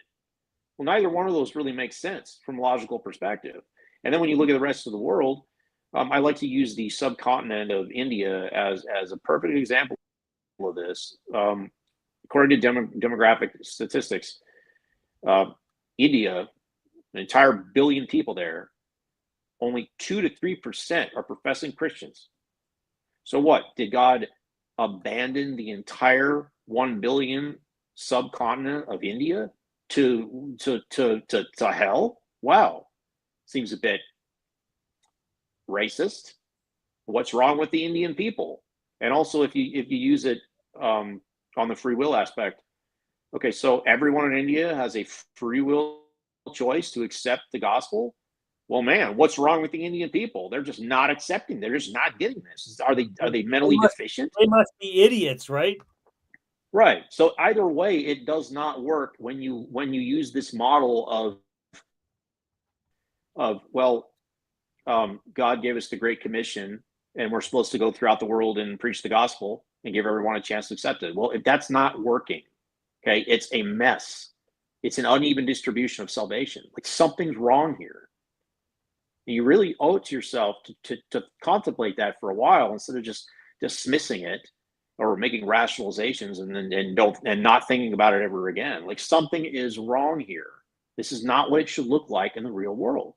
B: Well, neither one of those really makes sense from a logical perspective. And then when you look at the rest of the world, I like to use the subcontinent of India as a perfect example of this. According to demographic statistics, India, an entire billion people there, only 2 to 3% are professing Christians. So what? Did God abandon the entire 1 billion subcontinent of India to hell? Wow, seems a bit racist. What's wrong with the Indian people? And also, if you use it on the free will aspect, okay, so everyone in India has a free will choice to accept the gospel. Well, man, what's wrong with the Indian people? They're just not accepting. They're just not getting this. Are they mentally deficient?
A: They must be idiots, right?
B: Right. So either way, it does not work when you use this model of God gave us the Great Commission, and we're supposed to go throughout the world and preach the gospel and give everyone a chance to accept it. Well, if that's not working, okay, it's a mess. It's an uneven distribution of salvation. Like something's wrong here. And you really owe it to yourself to contemplate that for a while instead of just dismissing it or making rationalizations and not thinking about it ever again. Like something is wrong here. This is not what it should look like in the real world.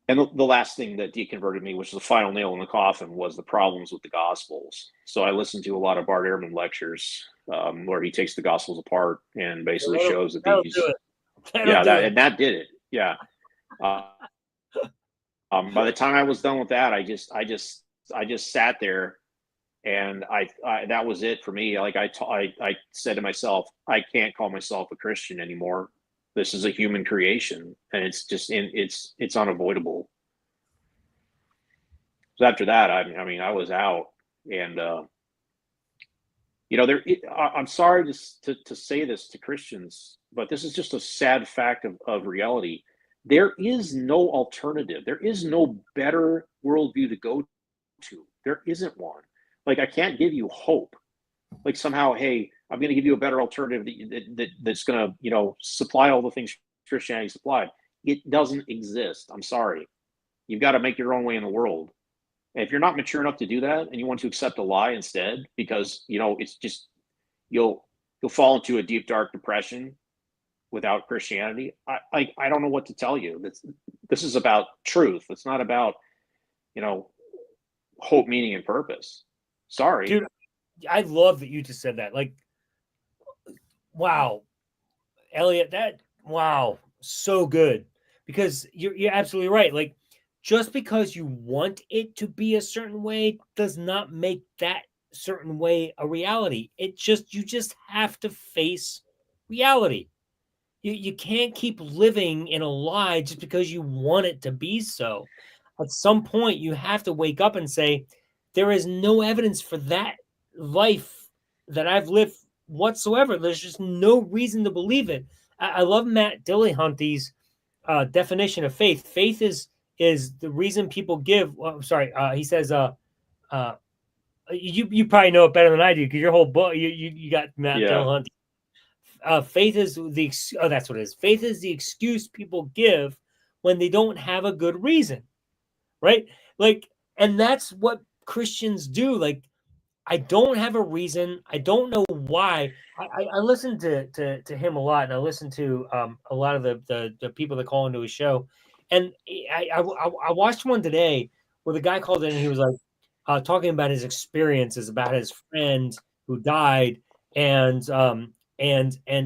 B: And the last thing that deconverted me, which was the final nail in the coffin, was the problems with the Gospels. So I listened to a lot of Bart Ehrman lectures where he takes the Gospels apart and basically shows that these, that did it. Yeah. By the time I was done with that, I just sat there, and I that was it for me. Like I said to myself, I can't call myself a Christian anymore. This is a human creation, and it's unavoidable. So after that, I was out, and I'm sorry to say this to Christians, but this is just a sad fact of reality. There is no alternative. There is no better worldview to go to. There isn't one. Like I can't give you hope. Like somehow, hey, I'm going to give you a better alternative that's going to, supply all the things Christianity supplied. It doesn't exist. I'm sorry. You've got to make your own way in the world. And if you're not mature enough to do that, and you want to accept a lie instead, because it's just you'll fall into a deep dark depression without Christianity, I don't know what to tell you. This is about truth. It's not about, you know, hope, meaning, and purpose. Sorry.
A: Dude, I love that you just said that. Like, wow, Elliott, wow, so good. Because you're absolutely right. Like, just because you want it to be a certain way does not make that certain way a reality. You just have to face reality. You can't keep living in a lie just because you want it to be so. At some point, you have to wake up and say, there is no evidence for that life that I've lived whatsoever. There's just no reason to believe it. I love Matt Dillahunty's definition of faith. Faith is the reason people give. Well, I'm sorry. He says, you probably know it better than I do because your whole book you got Matt
B: Yeah.
A: Dillahunty. Faith is that's what it is. Faith is the excuse people give when they don't have a good reason, right? Like, and that's what Christians do. Like, I don't have a reason. I don't know why. I listen to him a lot, and I listen to a lot of the people that call into his show. And I watched one today where the guy called in and he was like talking about his experiences about his friend who died, and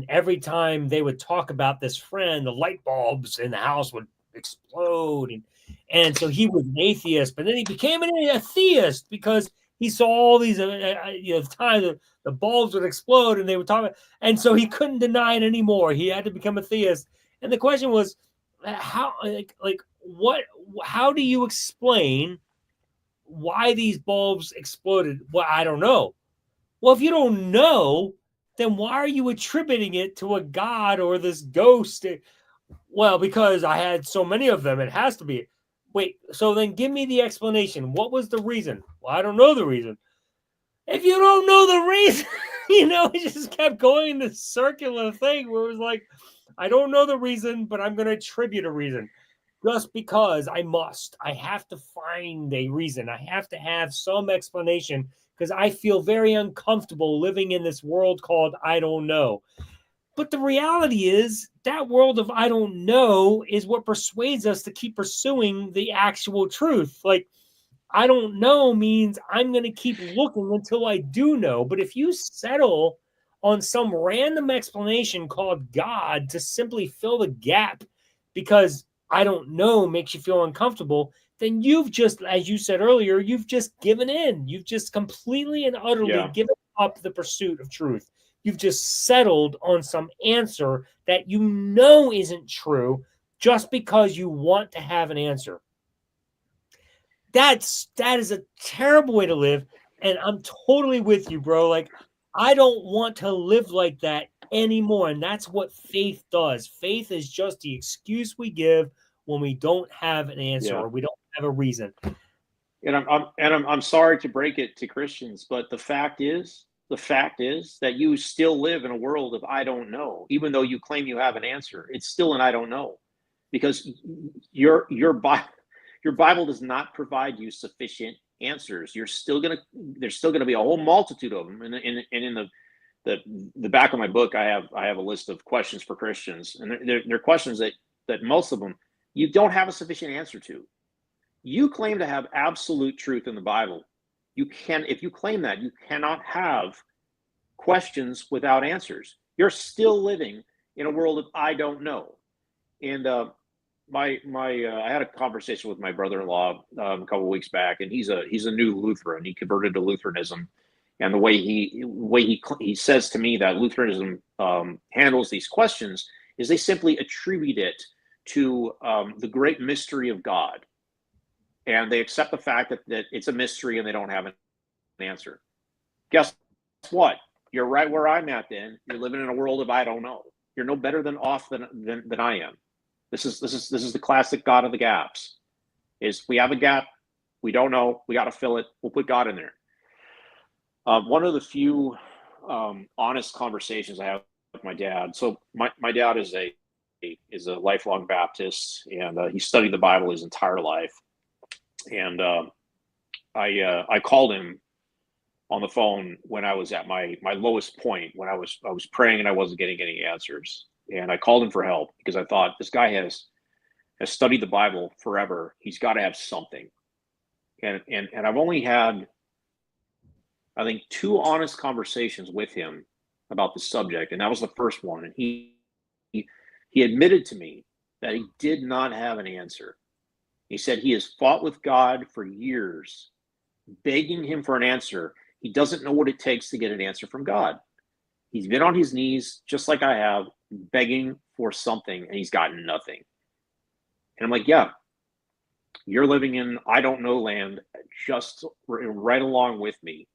A: every time they would talk about this friend, the light bulbs in the house would explode, and so he was an atheist, but then he became a theist because he saw all these, times the bulbs would explode and they would talk about, and so he couldn't deny it anymore. He had to become a theist. And the question was, how, what, how do you explain why these bulbs exploded? Well, I don't know. Well, if you don't know, then why are you attributing it to a god or this ghost? Well, because I had so many of them, it has to be. Wait, so then give me the explanation. What was the reason? Well, I don't know the reason. If you don't know the reason, it just kept going in this circular thing where it was like, I don't know the reason, but I'm going to attribute a reason just because I must. I have to find a reason. I have to have some explanation because I feel very uncomfortable living in this world called I don't know. But the reality is that world of I don't know is what persuades us to keep pursuing the actual truth. Like, I don't know means I'm going to keep looking until I do know. But if you settle on some random explanation called God to simply fill the gap because I don't know makes you feel uncomfortable, then you've just, as you said earlier, you've just given in. You've just completely and utterly given up the pursuit of truth. You've just settled on some answer that you know isn't true just because you want to have an answer. That is a terrible way to live, and I'm totally with you, bro. Like, I don't want to live like that anymore, and that's what faith does. Faith is just the excuse we give when we don't have an answer or we don't have a reason.
B: And I'm sorry to break it to Christians, but the fact is that you still live in a world of I don't know. Even though you claim you have an answer, it's still an I don't know, because your Bible does not provide you sufficient answers. There's still going to be a whole multitude of them. And in the back of my book, I have a list of questions for Christians, and they're questions that most of them you don't have a sufficient answer to. You claim to have absolute truth in the Bible. If you claim that, you cannot have questions without answers. You're still living in a world of I don't know. And I had a conversation with my brother-in-law a couple of weeks back, and he's a new Lutheran. He converted to Lutheranism, and the way he says to me that Lutheranism handles these questions is they simply attribute it to the great mystery of God. And they accept the fact that it's a mystery and they don't have an answer. Guess what? You're right where I'm at then. You're living in a world of I don't know. You're no better than I am. This is the classic God of the gaps. Is we have a gap, we don't know, we got to fill it. We'll put God in there. One of the few honest conversations I have with my dad. So my dad is a lifelong Baptist, and he studied the Bible his entire life. And I called him on the phone when I was at my lowest point, when I was praying and I wasn't getting any answers. And I called him for help because I thought this guy has studied the Bible forever. He's got to have something. And I've only had, I think, 2 honest conversations with him about the subject, and that was the first one. And he admitted to me that he did not have an answer. He said he has fought with God for years, begging him for an answer. He doesn't know what it takes to get an answer from God. He's been on his knees, just like I have, begging for something, and he's gotten nothing. And I'm like, yeah, you're living in I don't know land, just right along with me,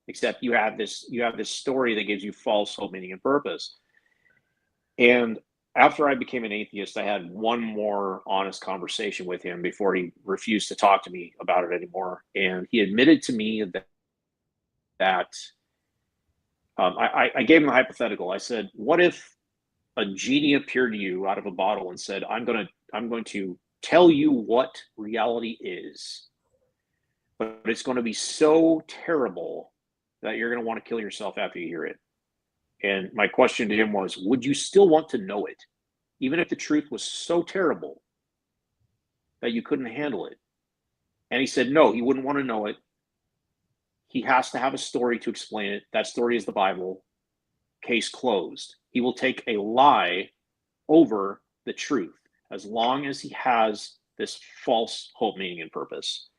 B: except you have this story that gives you false hope, meaning, and purpose. And after I became an atheist, I had one more honest conversation with him before he refused to talk to me about it anymore. And he admitted to me that I gave him a hypothetical. I said, what if a genie appeared to you out of a bottle and said, I'm going to tell you what reality is, but it's going to be so terrible that you're going to want to kill yourself after you hear it. And my question to him was, would you still want to know it, even if the truth was so terrible that you couldn't handle it? And he said, no, he wouldn't want to know it. He has to have a story to explain it. That story is the Bible. Case closed. He will take a lie over the truth as long as he has this false hope, meaning, and purpose.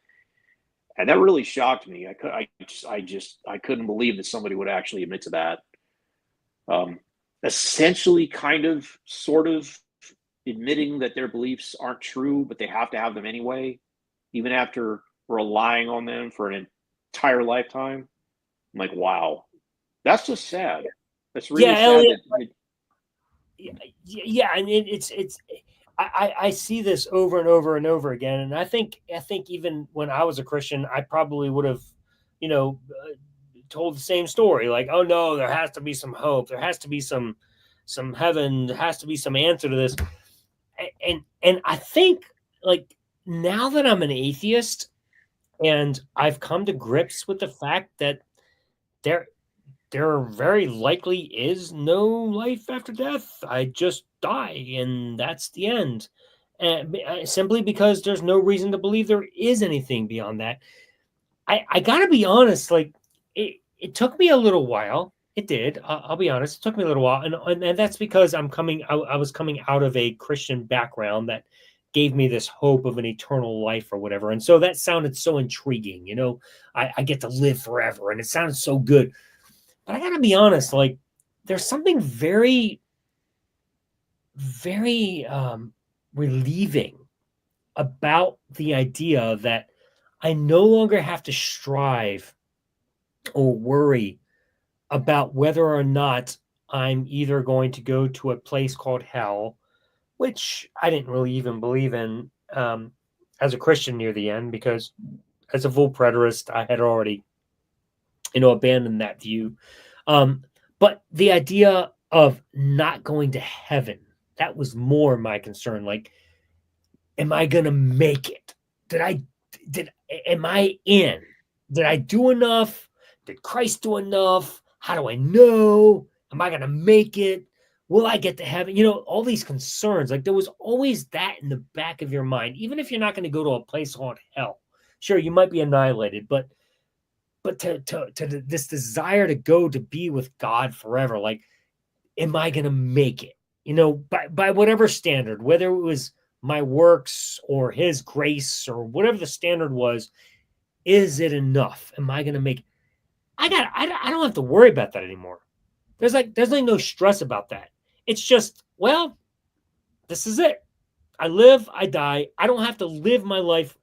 B: And that really shocked me. I couldn't believe that somebody would actually admit to that. Essentially, kind of, sort of admitting that their beliefs aren't true, but they have to have them anyway, even after relying on them for an entire lifetime. I'm like, wow, that's just sad. That's really sad.
A: Elliott, yeah, and it's I see this over and over and over again, and I think even when I was a Christian, I probably would have, told the same story. Like, oh no, there has to be some hope. There has to be some heaven. There has to be some answer to this. And I think, like, now that I'm an atheist and I've come to grips with the fact that there very likely is no life after death. I just die, and that's the end. And simply because there's no reason to believe there is anything beyond that. I gotta be honest, like, it took me a little while. It did. I'll be honest. It took me a little while, and that's because I was coming out of a Christian background that gave me this hope of an eternal life or whatever, and so that sounded so intriguing. I get to live forever, and it sounded so good. But I gotta be honest, like, there's something very, very relieving about the idea that I no longer have to strive or worry about whether or not I'm either going to go to a place called hell, which I didn't really even believe in as a Christian near the end, because as a full preterist, I had already, abandoned that view. But the idea of not going to heaven, that was more my concern. Like, am I going to make it? Am I in? Did I do enough? Did Christ do enough? How do I know? Am I going to make it? Will I get to heaven? All these concerns. Like, there was always that in the back of your mind, even if you're not going to go to a place called hell. Sure, you might be annihilated, but to this desire to go to be with God forever, like, am I going to make it? By whatever standard, whether it was my works or His grace or whatever the standard was, is it enough? Am I going to make it? I don't have to worry about that anymore. There's no stress about that. It's just, well, this is it. I live, I die. I don't have to live my life.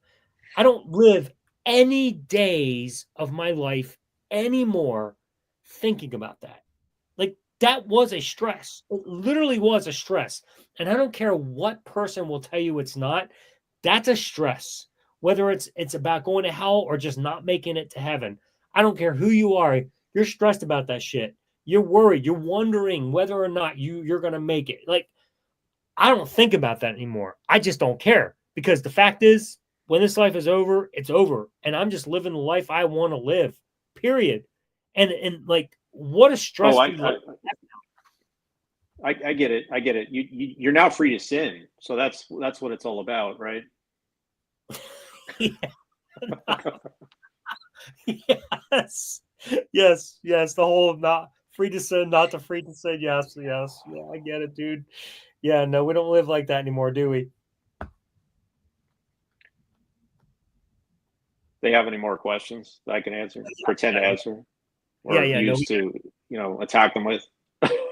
A: I don't live any days of my life anymore thinking about that. Like, that was a stress. It literally was a stress. And I don't care what person will tell you it's not. That's a stress. Whether it's about going to hell or just not making it to heaven. I don't care who you are. You're stressed about that shit. You're worried. You're wondering whether or not you're going to make it. Like, I don't think about that anymore. I just don't care, because the fact is, when this life is over, it's over. And I'm just living the life I want to live, period. And like, what a stress.
B: I get it. I get it. You're now free to sin. So that's what it's all about, right?
A: Yes, yes, yes. The whole not free to sin, not to free to sin. Yes, yes. Yeah, I get it, dude. Yeah, no, we don't live like that anymore, do we?
B: They have any more questions that I can answer, pretend to
A: Yeah,
B: answer,
A: yeah,
B: or
A: yeah. No,
B: views to, attack them with?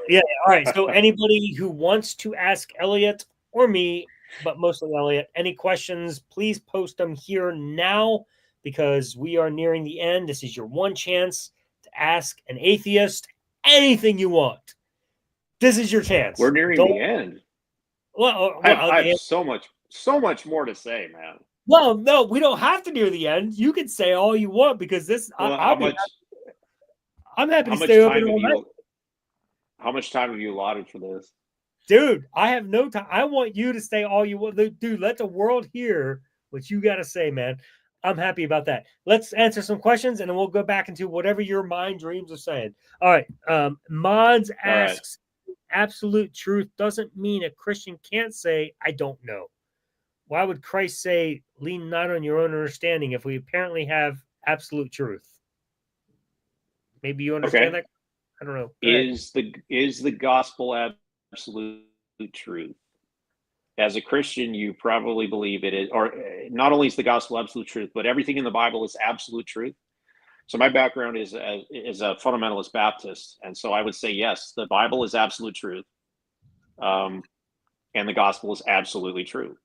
A: yeah. All right. So anybody who wants to ask Elliott or me, but mostly Elliott, any questions, please post them here now because we are nearing the end. This is your one chance to ask an atheist anything you want. This is your
B: We're
A: chance.
B: nearing
A: Don't
B: the end. I have
A: yeah.
B: so much more to say, man.
A: Well, no, we don't have to near the end. You can say all you want because this
B: Well,
A: I'm happy
B: how
A: to
B: much
A: stay open
B: time have
A: all night.
B: you how much time have you allotted for this?
A: Dude, I have no time. I want you to say all you want. Dude, let the world hear what you got to say, man. I'm happy about that. Let's answer some questions and then we'll go back into whatever your mind dreams of saying. All right. Mods
B: All right.
A: asks, absolute truth doesn't mean a Christian can't say, I don't know. Why would Christ say, lean not on your own understanding if we apparently have absolute truth? Maybe you understand
B: Okay.
A: that? I don't know. Go ahead.
B: Is the gospel absolute truth? As a Christian, you probably believe it is, or not only is the gospel absolute truth, but everything in the Bible is absolute truth. So my background is a fundamentalist Baptist, and so I would say yes, the Bible is absolute truth, and the gospel is absolutely true.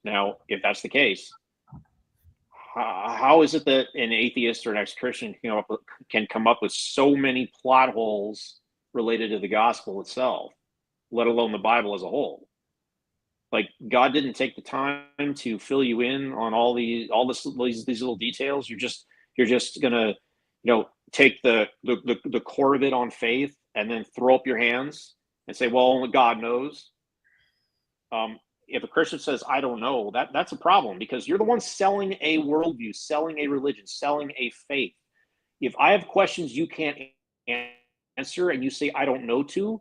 B: Now, if that's the case, how is it that an atheist or an ex-Christian can come up with so many plot holes related to the gospel itself, let alone the Bible as a whole? Like, God didn't take the time to fill you in on these little details. You're just gonna take the core of it on faith and then throw up your hands and say, well, only God knows. If a Christian says, I don't know, that's a problem, because you're the one selling a worldview, selling a religion, selling a faith. If I have questions you can't answer and you say I don't know to,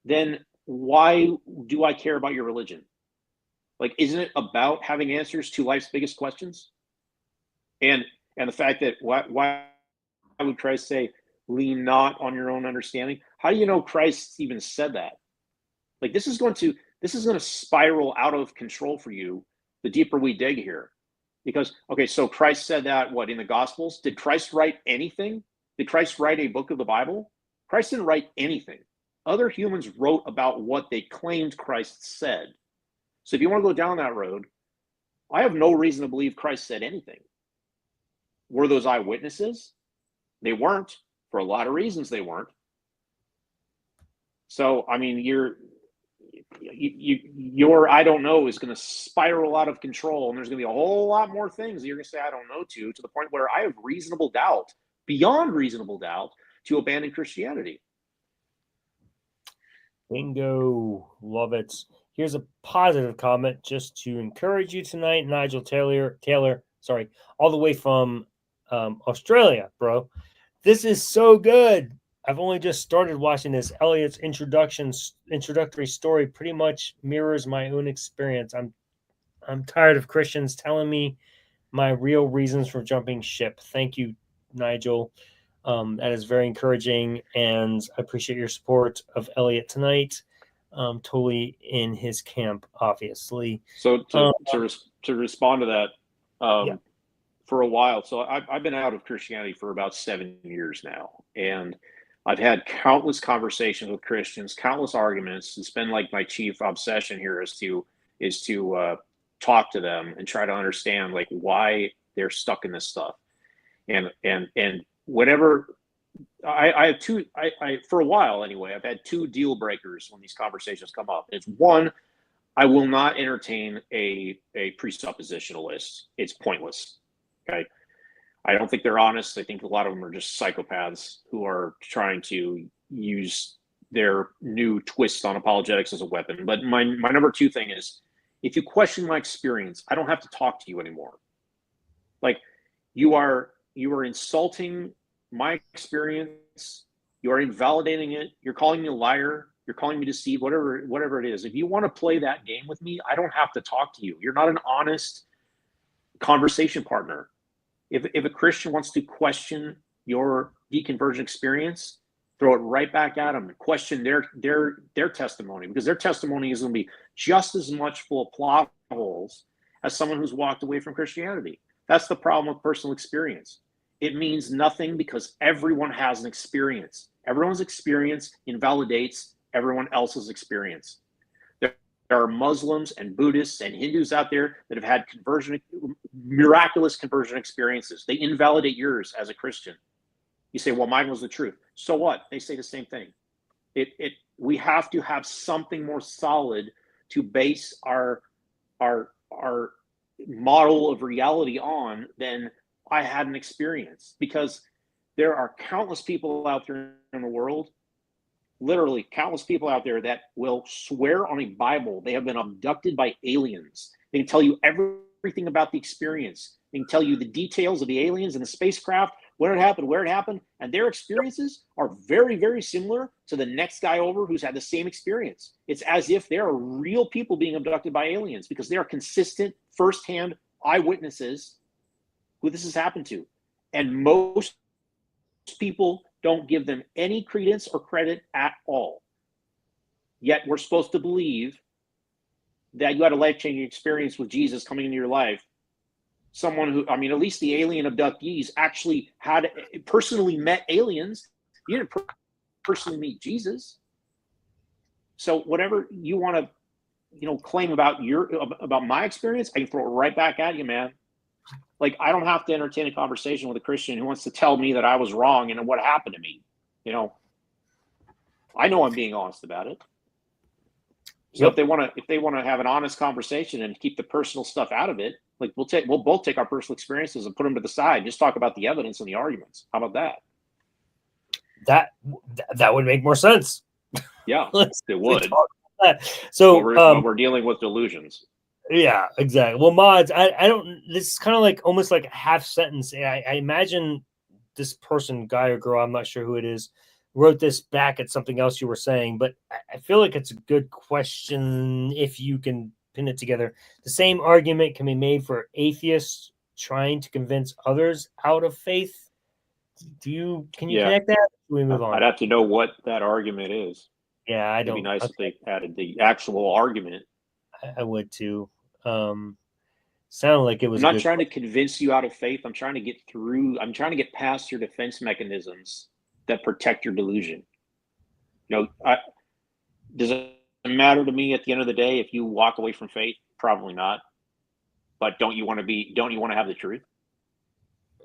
B: then why do I care about your religion? Like, isn't it about having answers to life's biggest questions? And the fact that why would Christ say, lean not on your own understanding? How do you know Christ even said that? Like, this is going to spiral out of control for you the deeper we dig here. Because, okay, so Christ said that, what, in the Gospels? Did Christ write anything? Did Christ write a book of the Bible? Christ didn't write anything. Other humans wrote about what they claimed Christ said. So if you want to go down that road, I have no reason to believe Christ said anything. Were those eyewitnesses? They weren't. For a lot of reasons, they weren't. So, I mean, your I don't know is going to spiral out of control, and there's going to be a whole lot more things that you're going to say I don't know to the point where I have reasonable doubt, beyond reasonable doubt, to abandon Christianity.
A: Bingo. Love it. Here's a positive comment just to encourage you tonight. Nigel Taylor, sorry, all the way from Australia, bro. This is so good. I've only just started watching this. Elliott's introductory story pretty much mirrors my own experience. I'm tired of Christians telling me my real reasons for jumping ship. Thank you, Nigel. That is very encouraging, and I appreciate your support of Elliott tonight. Totally in his camp, obviously.
B: So to respond to that,
A: Yeah.
B: for a while, so I've been out of Christianity for about 7 years now, and I've had countless conversations with Christians, countless arguments. It's been like my chief obsession here is to talk to them and try to understand like why they're stuck in this stuff. And whenever I have two, I for a while anyway, I've had two deal breakers when these conversations come up. It's one, I will not entertain a presuppositionalist. It's pointless. Okay. I don't think they're honest. I think a lot of them are just psychopaths who are trying to use their new twist on apologetics as a weapon. But my number two thing is, if you question my experience, I don't have to talk to you anymore. Like, you are insulting my experience. You are invalidating it. You're calling me a liar. You're calling me deceived, whatever it is. If you want to play that game with me, I don't have to talk to you. You're not an honest conversation partner. If a Christian wants to question your deconversion experience, throw it right back at them and question their testimony, because their testimony is going to be just as much full of plot holes as someone who's walked away from Christianity. That's the problem with personal experience. It means nothing because everyone has an experience. Everyone's experience invalidates everyone else's experience. There are Muslims and Buddhists and Hindus out there that have had miraculous conversion experiences. They invalidate yours as a Christian. You say, well, mine was the truth. So what? They say the same thing. We have to have something more solid to base our model of reality on than I had an experience, because there are countless people out there in the world, literally countless people out there that will swear on a Bible they have been abducted by aliens. They can tell you everything about the experience. They can tell you the details of the aliens and the spacecraft, when it happened, where it happened, and their experiences are very, very similar to the next guy over who's had the same experience. It's as if there are real people being abducted by aliens, because they are consistent, firsthand eyewitnesses who this has happened to. And most people don't give them any credence or credit at all. Yet we're supposed to believe that you had a life-changing experience with Jesus coming into your life. Someone who, at least the alien abductees actually had personally met aliens. You didn't personally meet Jesus. So whatever you want to, claim about my experience, I can throw it right back at you, man. Like, I don't have to entertain a conversation with a Christian who wants to tell me that I was wrong and what happened to me. I know I'm being honest about it. So if they want to have an honest conversation and keep the personal stuff out of it, like we'll both take our personal experiences and put them to the side. Just talk about the evidence and the arguments. How about
A: that? That would make more sense.
B: Yeah, it would.
A: So
B: but we're dealing with delusions.
A: Yeah, exactly. Well, mods, I don't. This is kind of like almost like a half sentence. I imagine this person, guy or girl, I'm not sure who it is, wrote this back at something else you were saying, but I feel like it's a good question if you can pin it together. The same argument can be made for atheists trying to convince others out of faith. Can you connect that? We move on.
B: I'd have to know what that argument is.
A: Yeah, I don't.
B: It'd be nice if they added the actual argument.
A: I would too. Sounded like it was.
B: I'm not trying to convince you out of faith. I'm trying to get through. I'm trying to get past your defense mechanisms that protect your delusion. Does it matter to me at the end of the day if you walk away from faith? Probably not. But don't you want to have the truth?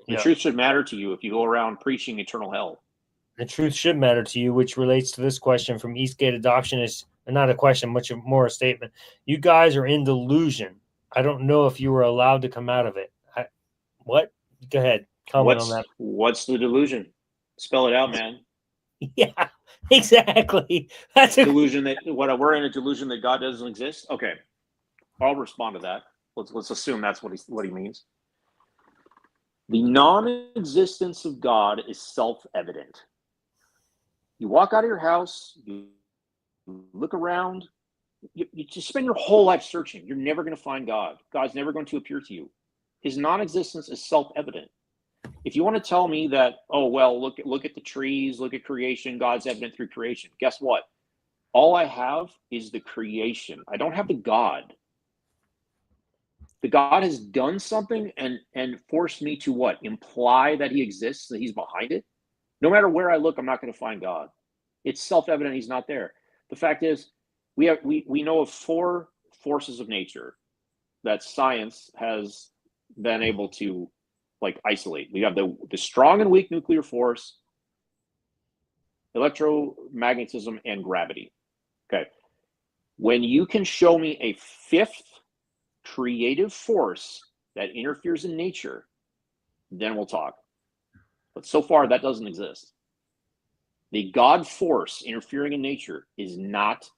B: The truth should matter to you if you go around preaching eternal hell.
A: The truth should matter to you, which relates to this question from Eastgate Adoptionist. Not a question, much more a statement. You guys are in delusion. I don't know if you were allowed to come out of it. What? Go ahead. Comment on that.
B: What's the delusion? Spell it out, man.
A: Yeah, exactly. That's a
B: delusion that we're in a delusion that God doesn't exist. Okay, I'll respond to that. Let's assume that's what he means. The non-existence of God is self-evident. You walk out of your house, you look around, you just spend your whole life searching. You're never going to find God. God's never going to appear to you. His non-existence is self-evident. If you want to tell me that, oh, well, look at the trees, look at creation, God's evident through creation. Guess what? All I have is the creation. I don't have the God. The God has done something and forced me to what? Imply that he exists, that he's behind it. No matter where I look, I'm not going to find God. It's self-evident he's not there. The fact is, we know of 4 forces of nature that science has been able to isolate. We have the strong and weak nuclear force, electromagnetism, and gravity. Okay. When you can show me a 5th creative force that interferes in nature, then we'll talk. But so far, that doesn't exist. The God force interfering in nature is not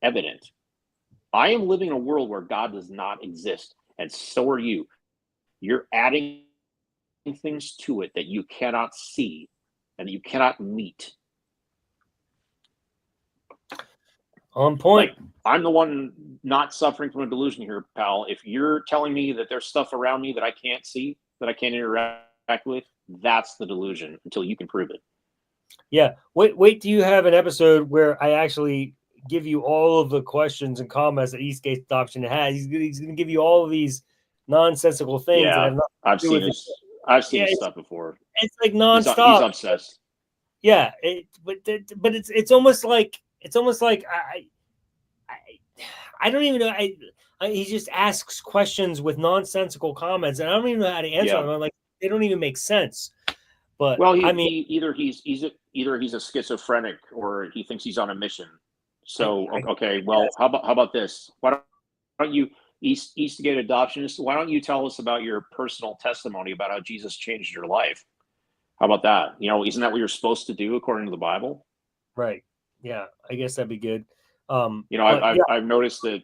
B: evident. I am living in a world where God does not exist, and so are you. You're adding things to it that you cannot see and that you cannot meet.
A: On point.
B: Like, I'm the one not suffering from a delusion here, pal. If you're telling me that there's stuff around me that I can't see, that I can't interact with, that's the delusion until you can prove it.
A: Yeah. Wait till you have an episode where I actually give you all of the questions and comments that Eastgate Adoption has. He's going to give you all of these nonsensical things that
B: Yeah,
A: have nothing
B: I've
A: to do
B: seen
A: with it.
B: his. I've seen
A: Yeah,
B: his stuff before.
A: it's like
B: He's
A: nonstop.
B: obsessed.
A: Yeah, but it's almost like I don't even know. He just asks questions with nonsensical comments, and I don't even know how to answer them. I'm like, they don't even make sense. But
B: Well,
A: I mean,
B: either he's a schizophrenic or he thinks he's on a mission. So okay, well,
A: yes.
B: how about this? Why don't you Eastgate Adoptionists? Why don't you tell us about your personal testimony about how Jesus changed your life? How about that? You know, isn't that what you're supposed to do according to the Bible?
A: Right. Yeah, I guess that'd be good.
B: You know, I've noticed that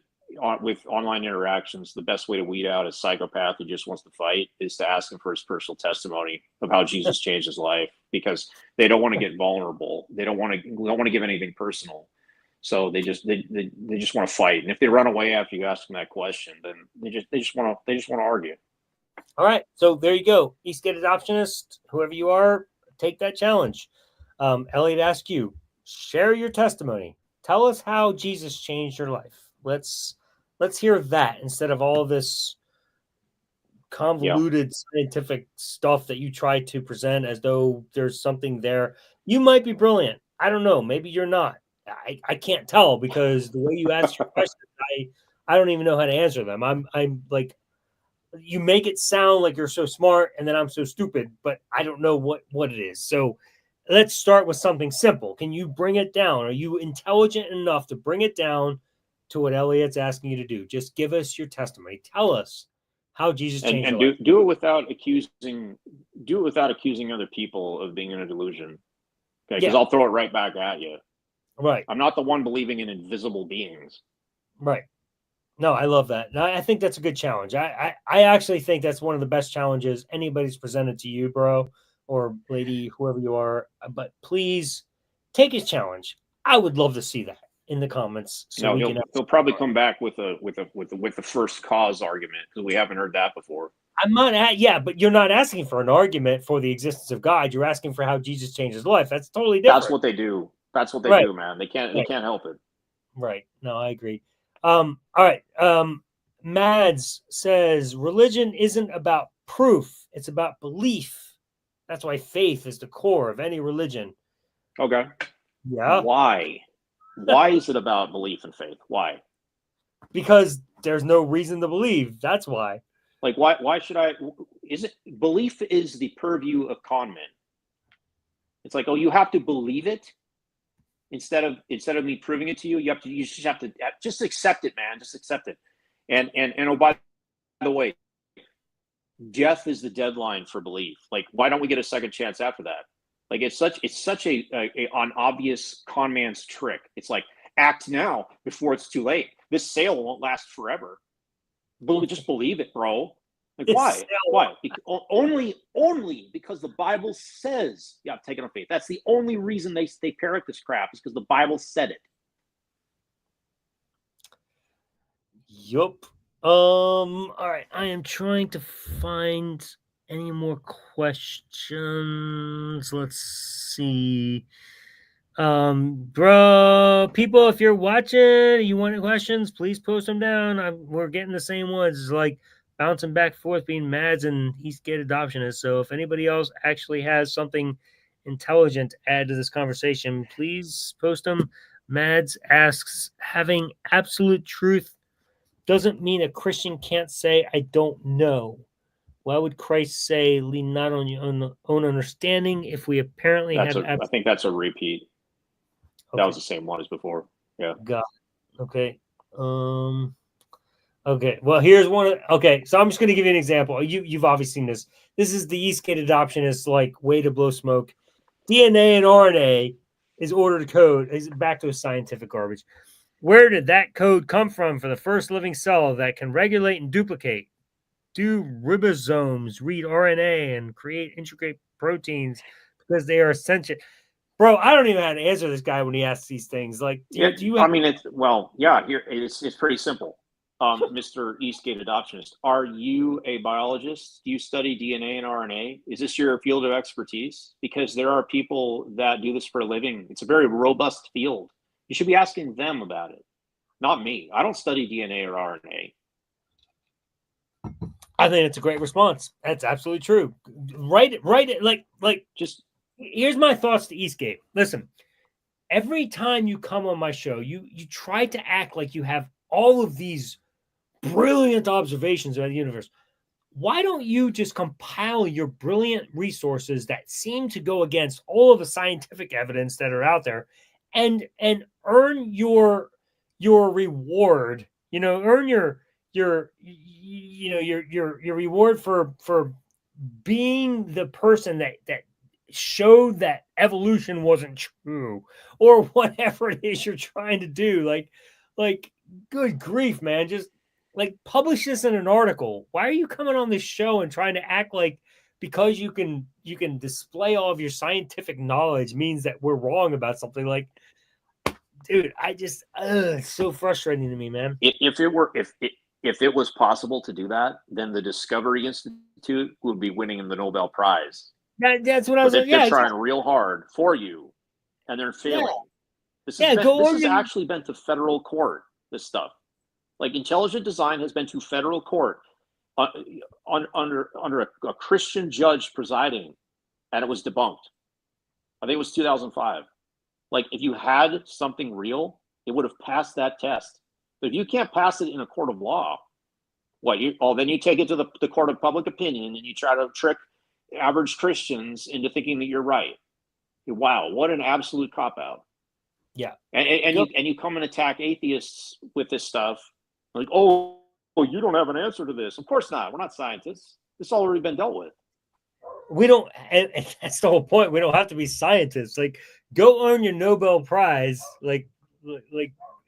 B: with online interactions, the best way to weed out a psychopath who just wants to fight is to ask him for his personal testimony of how Jesus changed his life, because they don't want to get vulnerable. They don't want to give anything personal. So they just want to fight. And if they run away after you ask them that question, then they just want to argue.
A: All right, so there you go, Eastgate Adoptionist, whoever you are, take that challenge. Elliott asks you, share your testimony. Tell us how Jesus changed your life. Let's hear that instead of all of this convoluted scientific stuff that you try to present as though there's something there. You might be brilliant. I don't know. Maybe you're not. I can't tell because the way you ask your questions, I don't even know how to answer them. I'm like, you make it sound like you're so smart and then I'm so stupid, but I don't know what it is. So let's start with something simple. Can you bring it down? Are you intelligent enough to bring it down to what Elliott's asking you to do? Just give us your testimony. Tell us how Jesus changed your life.
B: Do it without accusing other people of being in a delusion. Okay, because I'll throw it right back at you.
A: Right.
B: I'm not the one believing in invisible beings.
A: Right. No, I love that. No, I think that's a good challenge. I actually think that's one of the best challenges anybody's presented to you, bro, or lady, whoever you are. But please take his challenge. I would love to see that in the comments.
B: So he'll probably come back with the first cause argument, because we haven't heard that before.
A: I'm not but you're not asking for an argument for the existence of God. You're asking for how Jesus changed his life. That's totally different.
B: That's what they do. That's what they do, man. They can't help it.
A: Right. No, I agree. All right. Mads says religion isn't about proof, it's about belief. That's why faith is the core of any religion.
B: Okay.
A: Yeah.
B: Why? Why is it about belief and faith? Why?
A: Because there's no reason to believe. That's why.
B: Like, why should I? Is it belief is the purview of con men? It's like, oh, you have to believe it instead of me proving it to you. You just have to accept it, man. Just accept it. And oh, by the way, death is the deadline for belief. Like, why don't we get a second chance after that? Like, it's such an obvious con man's trick. It's like, act now before it's too late. This sale won't last forever. Just believe it, bro. Like, why? Why? Only because the Bible says you have to take it on faith. That's the only reason they parrot this crap, is because the Bible said it.
A: Yup. All right. I am trying to find any more questions. Let's see. Bro, people, if you're watching, you want questions, please post them down. We're getting the same ones. It's like bouncing back and forth being Mads and Eastgate Adoptionist. So if anybody else actually has something intelligent to add to this conversation, please post them. Mads asks, having absolute truth doesn't mean a Christian can't say, I don't know. Why would Christ say, lean not on your own understanding if we apparently
B: I think that's a repeat. Okay. That was the same one as before. Yeah.
A: Got it. Okay. Okay. Well, here's one. Okay. So I'm just going to give you an example. You've obviously seen this. This is the Eastgate Adoptionist way to blow smoke. DNA and RNA is ordered code. Is back to a scientific garbage. Where did that code come from for the first living cell that can regulate and duplicate? Do ribosomes read RNA and create intricate proteins because they are essential? Bro, I don't even know how to answer this guy when he asks these things. Like,
B: Yeah,
A: do you
B: I
A: have,
B: mean, it's well, yeah. Here, it's pretty simple. Mr. Eastgate Adoptionist, are you a biologist? Do you study DNA and RNA? Is this your field of expertise? Because there are people that do this for a living. It's a very robust field. You should be asking them about it, not me. I don't study DNA or RNA.
A: I think it's a great response. That's absolutely true. Right, like
B: Just
A: here's my thoughts to Eastgate. Listen, every time you come on my show, you try to act like you have all of these brilliant observations about the universe. Why don't you just compile your brilliant resources that seem to go against all of the scientific evidence that are out there and earn your reward, earn your reward for being the person that showed that evolution wasn't true, or whatever it is you're trying to do. Like good grief, man. Just like publish this in an article. Why are you coming on this show and trying to act like because you can display all of your scientific knowledge means that we're wrong about something? Like, dude, it's so frustrating to me, man.
B: if it was possible to do that, then the Discovery Institute would be winning the Nobel Prize.
A: That's what I
B: But
A: was like.
B: they're
A: Yeah,
B: trying
A: exactly.
B: real hard for you, and they're
A: Yeah,
B: failing.
A: yeah. Go
B: This has
A: Oregon.
B: actually been to federal court. This stuff, like intelligent design, has been to federal court under a Christian judge presiding, and it was debunked. I think it was 2005. Like if you had something real, it would have passed that test. But if you can't pass it in a court of law, then you take it to the court of public opinion and you try to trick average Christians into thinking that you're right. Wow, what an absolute cop out.
A: Yeah.
B: And you come and attack atheists with this stuff, like, oh, you don't have an answer to this. Of course not. We're not scientists. This already been dealt with.
A: We don't, and that's the whole point. We don't have to be scientists. Like, go earn your Nobel Prize. Like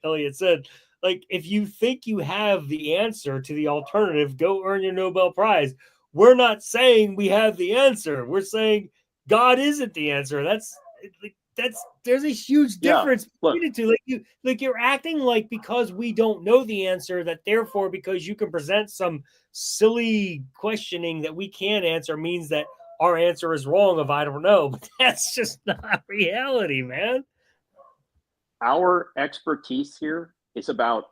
A: Elliott said, like if you think you have the answer to the alternative, go earn your Nobel Prize. We're not saying we have the answer. We're saying God isn't the answer. That's there's a huge difference between the two. You're acting like because we don't know the answer, that therefore because you can present some silly questioning that we can't answer means that our answer is wrong if I don't know. But that's just not reality, man.
B: Our expertise here is about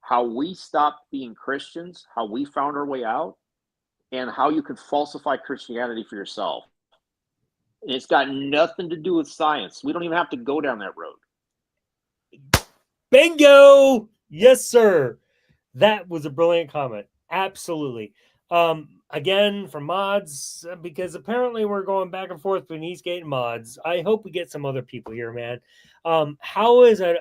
B: how we stopped being Christians, how we found our way out, and how you could falsify Christianity for yourself. And it's got nothing to do with science. We don't even have to go down that road.
A: Bingo! Yes, sir. That was a brilliant comment. Absolutely. Again, for mods, because apparently we're going back and forth between Eastgate and mods. I hope we get some other people here, man. How is a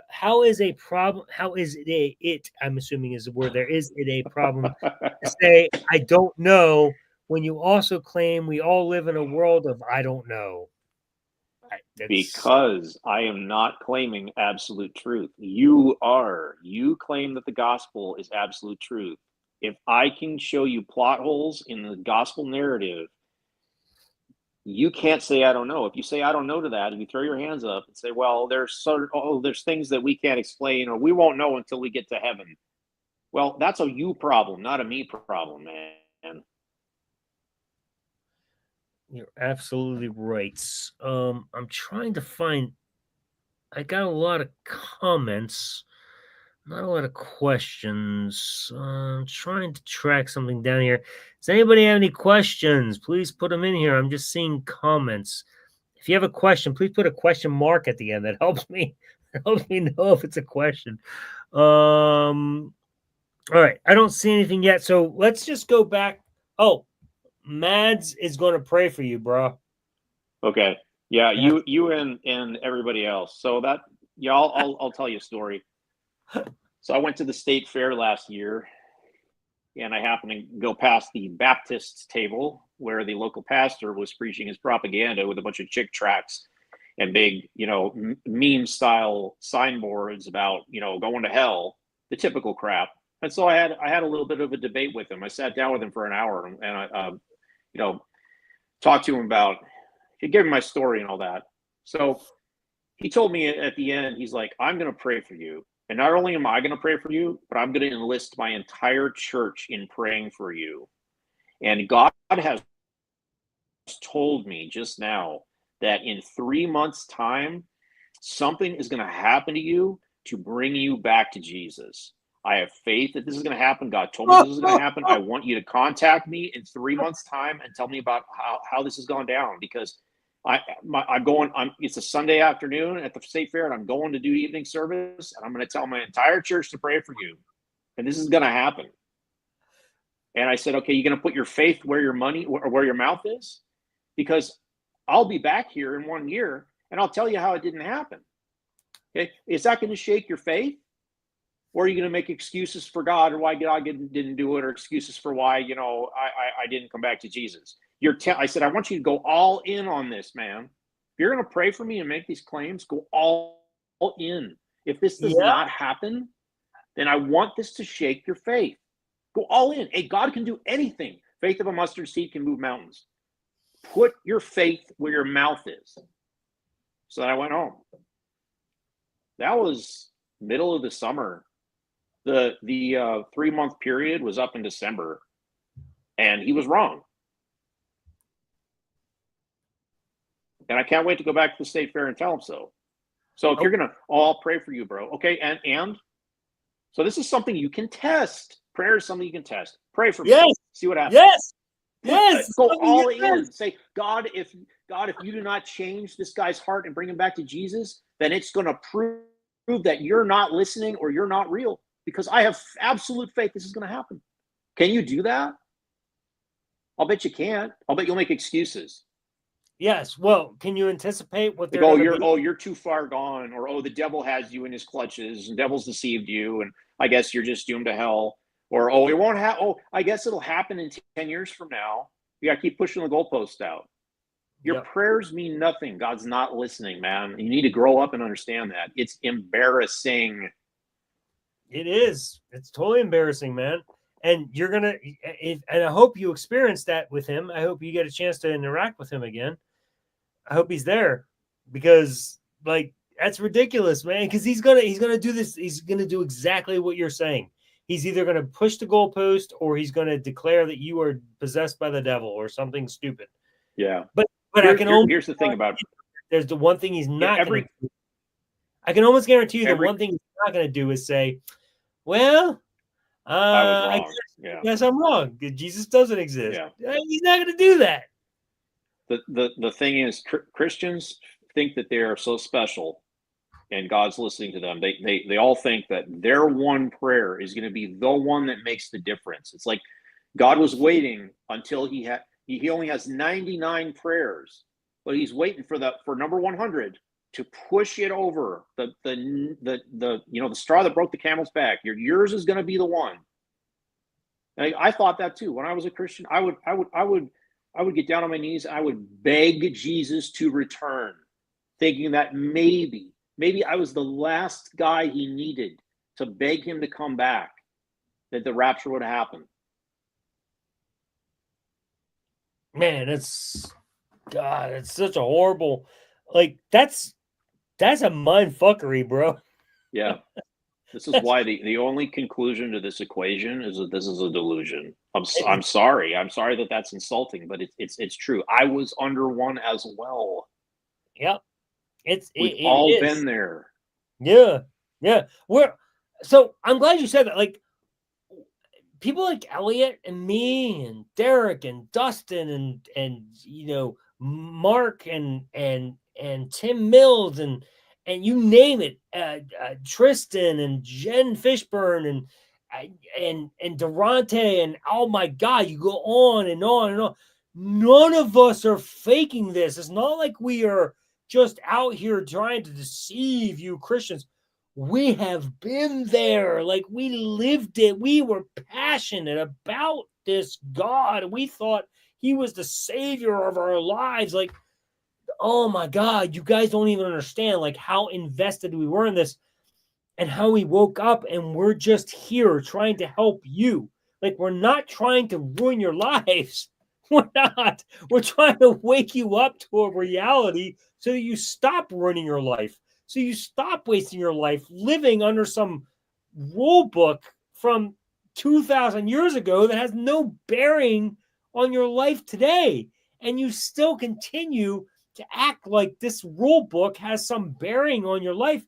A: problem? How is it? I'm assuming is the word. There is it a problem to say I don't know when you also claim we all live in a world of I don't know.
B: Because I am not claiming absolute truth. You are. You claim that the gospel is absolute truth. If I can show you plot holes in the gospel narrative, you can't say I don't know. If you say I don't know to that, and you throw your hands up and say, well, there's things that we can't explain, or we won't know until we get to heaven. Well, that's a you problem, not a me problem, man.
A: You're absolutely right. I'm trying to find. I got a lot of comments, not a lot of questions. I'm trying to track something down here. Does anybody have any questions? Please put them in here. I'm just seeing comments. If you have a question, please put a question mark at the end. That helps me. That helps me know if it's a question. All right. I don't see anything yet. So let's just go back. Oh, Mads is going to pray for you, bro.
B: Okay. Yeah, you and everybody else. So I'll tell you a story. So I went to the state fair last year, and I happened to go past the Baptist table where the local pastor was preaching his propaganda with a bunch of chick tracts and big, meme style signboards about, going to hell, the typical crap. And so I had a little bit of a debate with him. I sat down with him for an hour and I, talked to him about, he gave me my story and all that. So he told me at the end, he's like, I'm going to pray for you. And not only am I going to pray for you, but I'm going to enlist my entire church in praying for you. And God has told me just now that in 3 months' time, something is going to happen to you to bring you back to Jesus. I have faith that this is going to happen. God told me this is going to happen. I want you to contact me in 3 months' time and tell me about how this has gone down, because it's a Sunday afternoon at the state fair, and I'm going to do evening service, and I'm going to tell my entire church to pray for you, and this is going to happen. And I said, okay, you're going to put your faith where your money or where your mouth is, because I'll be back here in 1 year and I'll tell you how it didn't happen. Okay, is that going to shake your faith, or are you going to make excuses for God, or why God didn't do it, or excuses for why I didn't come back to Jesus? I said, I want you to go all in on this, man. If you're going to pray for me and make these claims, go all in. If this does not happen, then I want this to shake your faith. Go all in. Hey, God can do anything. Faith of a mustard seed can move mountains. Put your faith where your mouth is. So then I went home. That was middle of the summer. The 3-month period was up in December, and he was wrong. And I can't wait to go back to the state fair and tell him so. So if you're gonna, I'll pray for you, bro. Okay, and so this is something you can test. Prayer is something you can test. Pray for me.
A: Yes.
B: See what happens.
A: Yes.
B: Go all in. Say, God, if you do not change this guy's heart and bring him back to Jesus, then it's going to prove that you're not listening or you're not real. Because I have absolute faith this is going to happen. Can you do that? I'll bet you can't. I'll bet you'll make excuses.
A: Yes. Well, can you anticipate what they're
B: you're too far gone, or the devil has you in his clutches, and devil's deceived you, and I guess you're just doomed to hell. Or it won't happen. I guess it'll happen in 10 years from now. You got to keep pushing the goalpost out. Your prayers mean nothing. God's not listening, man. You need to grow up and understand that. It's embarrassing.
A: It is. It's totally embarrassing, man. And you're going to, and I hope you experience that with him. I hope you get a chance to interact with him again. I hope he's there, because that's ridiculous, man. Because he's going to do this. He's going to do exactly what you're saying. He's either going to push the goalpost, or he's going to declare that you are possessed by the devil or something stupid.
B: Yeah.
A: But
B: here's the thing about it.
A: There's the one thing he's not going to do. I can almost guarantee you the one thing he's not going to do is say, well, I guess I'm wrong. Jesus doesn't exist. Yeah. He's not going to do that.
B: The thing is, Christians think that they are so special, and God's listening to them. They all think that their one prayer is going to be the one that makes the difference. It's like God was waiting until he only has 99 prayers, but he's waiting for number 100 to push it over the straw that broke the camel's back. Yours is going to be the one. And I thought that too. When I was a Christian, I would get down on my knees. I would beg Jesus to return, thinking that maybe I was the last guy he needed to beg him to come back, that the rapture would happen.
A: Man, it's such a horrible, that's a mind fuckery, bro.
B: Yeah. This is why the only conclusion to this equation is that this is a delusion. I'm sorry. I'm sorry that that's insulting, but it's true. I was under one as well.
A: Yep.
B: We've all been there.
A: Yeah. So I'm glad you said that. People like Elliott and me and Derek and Dustin and Mark and Tim Mills and you name it, Tristan and Jen Fishburne and Durante, and oh my God, you go on and on and on. None of us are faking this. It's not like we are just out here trying to deceive you Christians. We have been there. We lived it. We were passionate about this God. We thought he was the savior of our lives. Oh my God, you guys don't even understand how invested we were in this, and how we woke up and we're just here trying to help you. We're not trying to ruin your lives. We're not. We're trying to wake you up to a reality so that you stop ruining your life. So you stop wasting your life living under some rule book from 2,000 years ago that has no bearing on your life today. And you still continue to act like this rule book has some bearing on your life.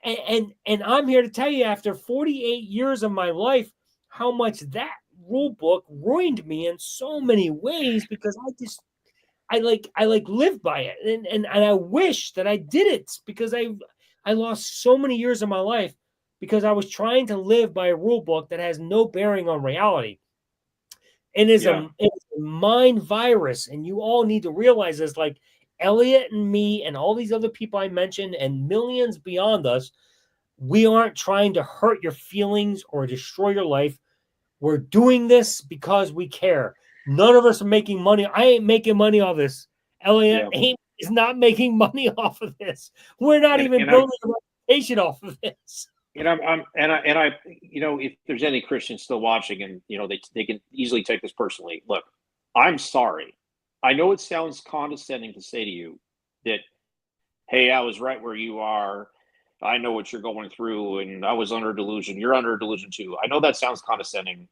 A: And I'm here to tell you, after 48 years of my life, how much that rule book ruined me in so many ways, because I live by it, and I wish that I did it, because I lost so many years of my life because I was trying to live by a rule book that has no bearing on reality. And it's
B: Yeah.
A: a mind virus, and you all need to realize this. Like Elliott and me and all these other people I mentioned and millions beyond us, we aren't trying to hurt your feelings or destroy your life. We're doing this because we care. None of us are making money. I ain't making money off this. Elliott
B: Yeah.
A: is not making money off of this. We're not even
B: And I'm
A: building a reputation off of this.
B: and I if there's any Christians still watching, and they can easily take this personally. Look, I'm sorry. I know it sounds condescending to say to you that, hey, I was right where you are. I know what you're going through, and I was under a delusion. You're under a delusion too. I know that sounds condescending,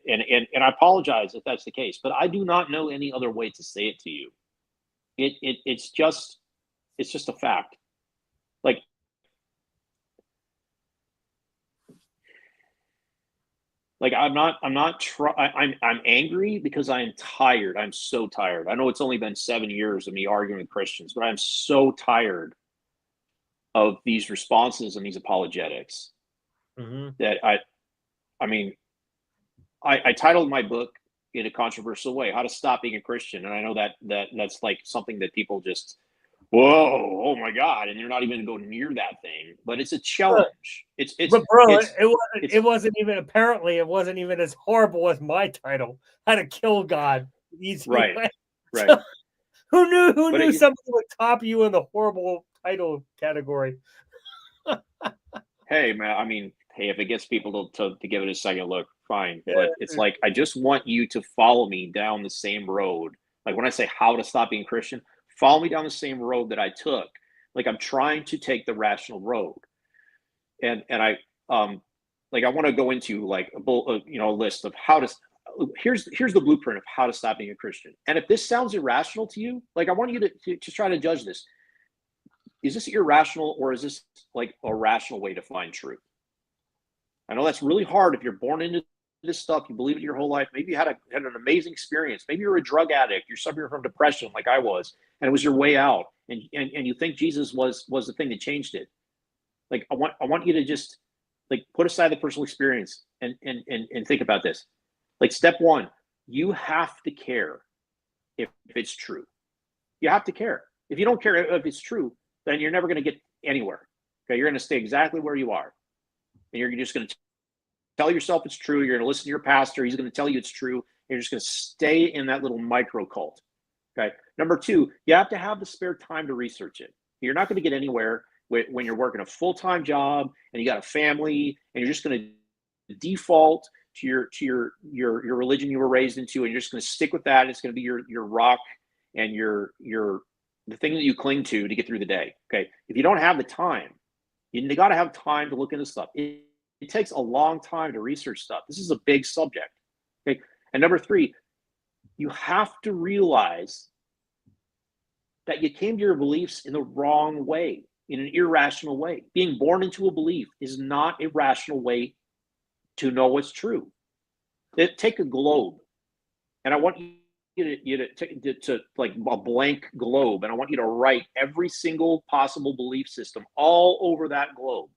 B: and I apologize if that's the case, but I do not know any other way to say it to you. It's just a fact. Like, I'm angry because I am tired. I'm so tired. I know it's only been 7 years of me arguing with Christians, but I'm so tired of these responses and these apologetics that I mean, I titled my book in a controversial way, "How to Stop Being a Christian," and I know that's like something that people just, whoa, oh my God, and they're not even going to go near that thing. But it's a challenge.
A: But bro,
B: It's
A: it wasn't even, apparently it wasn't even as horrible as my title, "How to Kill God Easy
B: right,
A: Way."
B: right.
A: So, who
B: But
A: knew somebody would top you in the horrible title category?
B: hey, man, I mean, hey, if it gets people to give it a second look, fine. But it's like, I just want you to follow me down the same road. Like when I say how to stop being Christian, follow me down the same road that I took. Like I'm trying to take the rational road, and I like I want to go into like a list of how to. Here's the blueprint of how to stop being a Christian. And if this sounds irrational to you, like I want you to try to judge this. Is this irrational, or is this like a rational way to find truth? I know that's really hard if you're born into this stuff, you believe it your whole life. Maybe you had an amazing experience. Maybe you're a drug addict, you're suffering from depression like I was, and it was your way out, and you think Jesus was the thing that changed it. Like I want you to just like put aside the personal experience and think about this. Like step one, you have to care if it's true. You have to care. If you don't care if it's true, then you're never going to get anywhere. Okay, you're going to stay exactly where you are, and you're just going to tell yourself it's true. You're going to listen to your pastor. He's going to tell you it's true. You're just going to stay in that little micro cult. Okay. Number two, you have to have the spare time to research it. You're not going to get anywhere when you're working a full-time job and you got a family, and you're just going to default to your religion you were raised into, and you're just going to stick with that. It's going to be your rock and the thing that you cling to get through the day. Okay. If you don't have the time, you got to have time to look into stuff. It takes a long time to research stuff. This is a big subject. Okay. And number three, you have to realize that you came to your beliefs in the wrong way, in an irrational way. Being born into a belief is not a rational way to know what's true. Take a globe, and I want you to like a blank globe, and I want you to write every single possible belief system all over that globe,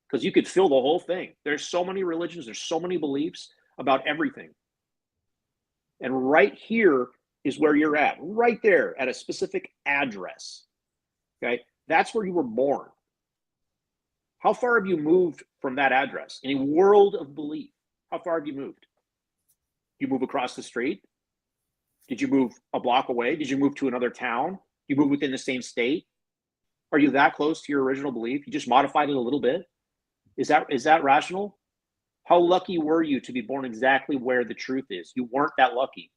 B: because you could fill the whole thing. There's so many religions, there's so many beliefs about everything. And right here is where you're at, right there at a specific address. Okay, that's where you were born. How far have you moved from that address in a world of belief? How far have you moved? You move across the street? Did you move a block away? Did you move to another town? You move within the same state? Are you that close to your original belief? You just modified it a little bit? Is that rational? How lucky were you to be born exactly where the truth is? You weren't that lucky.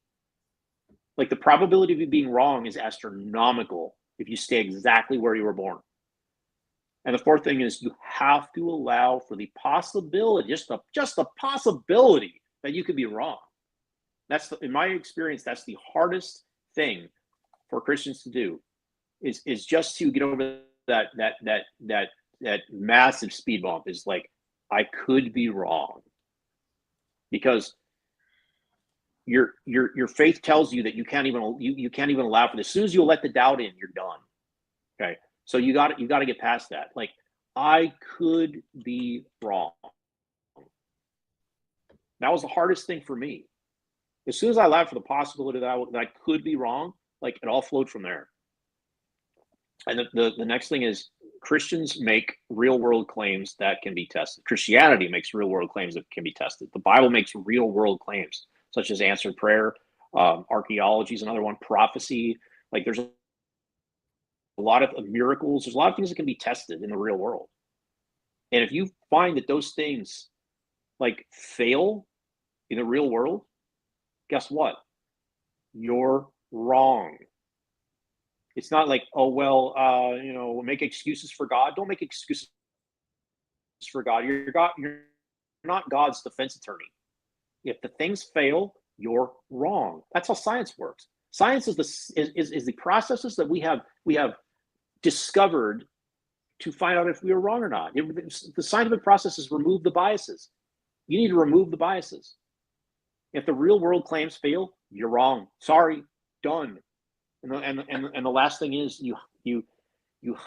B: Like the probability of you being wrong is astronomical if you stay exactly where you were born. And the fourth thing is you have to allow for the possibility, just the possibility that you could be wrong. In my experience, that's the hardest thing for Christians to do, is just to get over that massive speed bump. Is like, I could be wrong, because your faith tells you that you can't even allow for this. As soon as you let the doubt in, you're done. Okay, so you got to get past that. Like, I could be wrong. That was the hardest thing for me. As soon as I allowed for the possibility that I could be wrong, like, it all flowed from there. And the next thing is, Christians make real world claims that can be tested. Christianity makes real world claims that can be tested. The Bible makes real world claims, such as answered prayer, archaeology is another one, prophecy. Like, there's a lot of miracles. There's a lot of things that can be tested in the real world. And if you find that those things, like, fail in the real world, guess what? You're wrong. It's not like, oh, well, make excuses for God. Don't make excuses for God. You're not God's defense attorney. If the things fail, you're wrong. That's how science works. Science is the processes that we have discovered to find out if we are wrong or not. The scientific process is remove the biases. You need to remove the biases. If the real world claims fail, you're wrong. Sorry, done. And the last thing is, you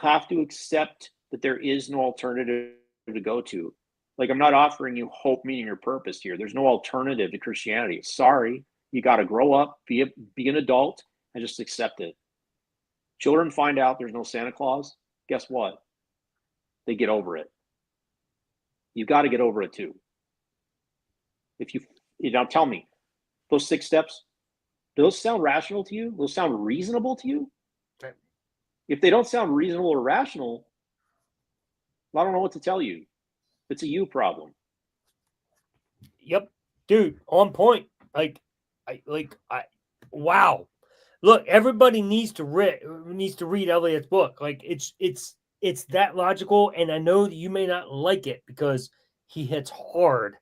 B: have to accept that there is no alternative to go to. Like, I'm not offering you hope, meaning, or purpose here. There's no alternative to Christianity. Sorry, you got to grow up, be an adult, and just accept it. Children find out there's no Santa Claus. Guess what? They get over it. You've got to get over it too. Now tell me, those 6 steps, do those sound rational to you? Do those sound reasonable to you?
A: Okay.
B: If they don't sound reasonable or rational, I don't know what to tell you. It's a you problem.
A: Yep, dude, on point. Wow. Look, everybody needs to read Elliott's book. Like, it's that logical, and I know that you may not like it because he hits hard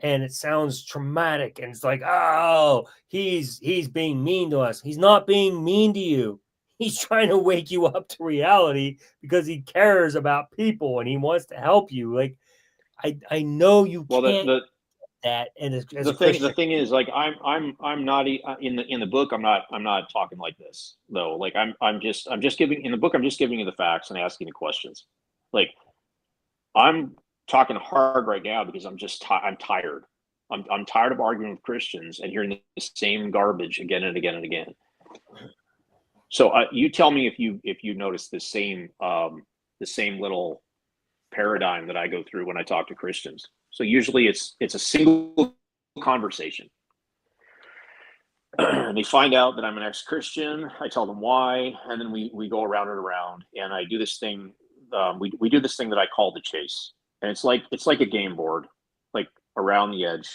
A: and it sounds traumatic, and it's like, oh, he's being mean to us. He's not being mean to you. He's trying to wake you up to reality because he cares about people and he wants to help you. Like, I know you can't that, and as a Christian,
B: the thing is, like, I'm not in the book. I'm not talking like this though. Like, I'm just giving, in the book, I'm just giving you the facts and asking the questions. Like, I'm talking hard right now because I'm tired. I'm tired of arguing with Christians and hearing the same garbage again and again and again. So you tell me if you notice the same little paradigm that I go through when I talk to Christians. So usually it's a single conversation. They find out that I'm an ex-Christian. I tell them why, and then we go around and around, and I do this thing. We do this thing that I call the chase, and it's like a game board, like, around the edge,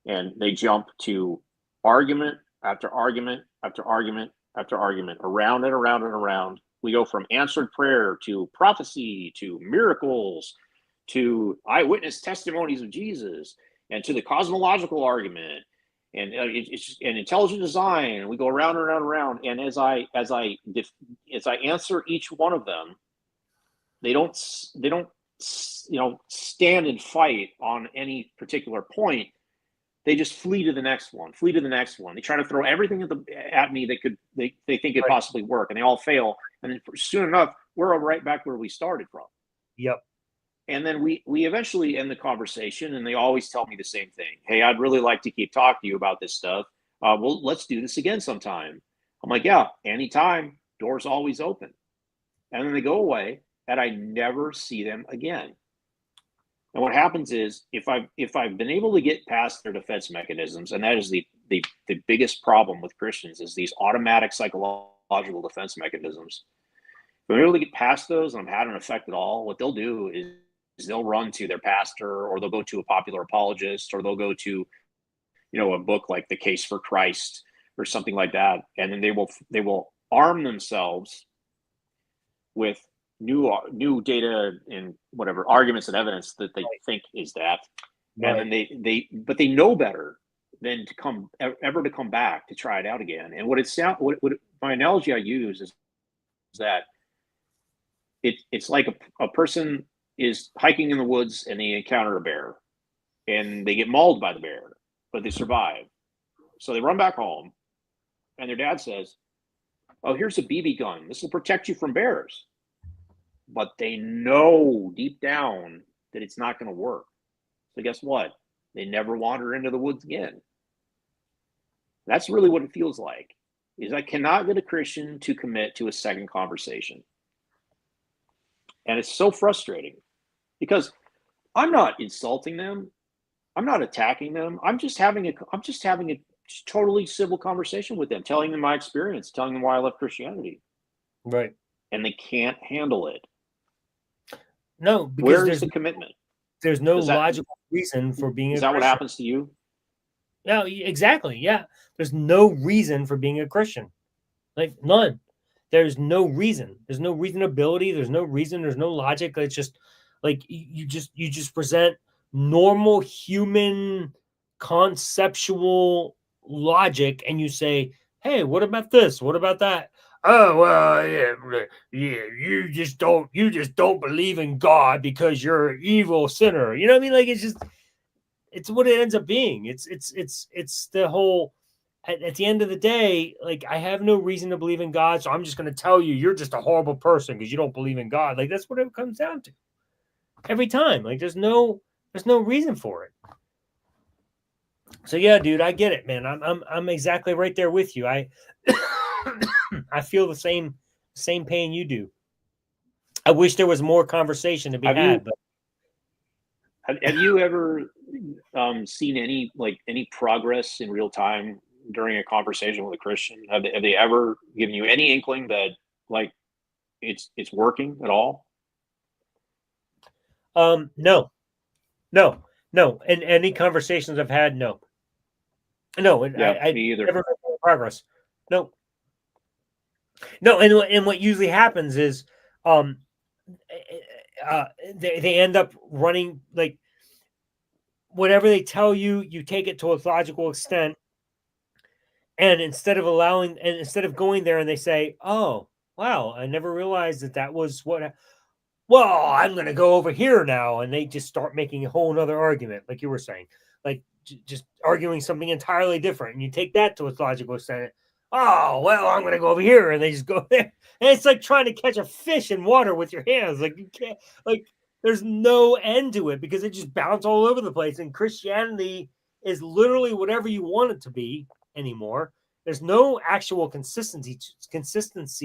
B: and they jump to argument after argument after argument after argument, around and around and around. We go from answered prayer to prophecy to miracles to eyewitness testimonies of Jesus, and to the cosmological argument, and it's an intelligent design. And we go around and around and around. And as I answer each one of them, they don't stand and fight on any particular point. They just flee to the next one. They try to throw everything at me that they think could possibly work, and they all fail. And then soon enough, we're right back where we started from.
A: Yep.
B: And then we eventually end the conversation, and they always tell me the same thing. Hey, I'd really like to keep talking to you about this stuff. Well, let's do this again sometime. I'm like, yeah, anytime. Door's always open. And then they go away, and I never see them again. And what happens is, if I've been able to get past their defense mechanisms, and that is the biggest problem with Christians, is these automatic psychological defense mechanisms. If I'm able to get past those and I'm having an effect at all, what they'll do is they'll run to their pastor, or they'll go to a popular apologist, or they'll go to, a book like The Case for Christ or something like that. And then they will arm themselves with new data and whatever arguments and evidence that they
A: Right.
B: think is that, and
A: Right.
B: then they know better than to come ever to come back to try it out again. And what my analogy I use is that it's like a person is hiking in the woods and they encounter a bear and they get mauled by the bear, but they survive. So they run back home, and their dad says, "Oh, here's a BB gun. This will protect you from bears." But they know deep down that it's not going to work. So guess what? They never wander into the woods again. That's really what it feels like. Is I cannot get a Christian to commit to a second conversation. And it's so frustrating because I'm not insulting them. I'm not attacking them. I'm just having a totally civil conversation with them, telling them my experience, telling them why I left Christianity,
A: Right.
B: and they can't handle it.
A: No, because
B: Where is the commitment?
A: there's no
B: Does that
A: logical reason for being
B: is
A: a
B: that what
A: Christian.
B: happens to you?
A: No, exactly. Yeah. There's no reason for being a Christian. Like none. There's no reason. There's no reasonability. There's no reason. There's no logic. It's just like you just present normal human conceptual logic and you say, "Hey, what about this? What about that?" Oh, well, yeah, you just don't believe in God because you're an evil sinner. You know what I mean? Like it's what it ends up being. It's the whole at the end of the day, like I have no reason to believe in God, so I'm just going to tell you you're just a horrible person because you don't believe in God. Like that's what it comes down to every time. Like there's no reason for it. So yeah, dude, I get it, man. I'm exactly right there with you. I I feel the same pain you do. I wish there was more conversation to be
B: Have
A: had,
B: you
A: but
B: have you ever seen any progress in real time during a conversation with a Christian? Have they ever given you any inkling that like it's working at all?
A: no, no, no. And any conversations I've had, no. No,
B: Yeah,
A: I
B: me either.
A: never made any progress. No, no, and what usually happens is, um, they end up running like whatever they tell you, you take it to a logical extent, and instead of going there and they say, "Oh, wow, I never realized that that was what." Well, I'm going to go over here now, and they just start making a whole nother argument, like you were saying, like just arguing something entirely different, and you take that to its logical extent. Oh, well, I'm going to go over here, and they just go there, and it's like trying to catch a fish in water with your hands. Like you can't, like there's no end to it because it just bounce all over the place. And Christianity is literally whatever you want it to be anymore. There's no actual consistency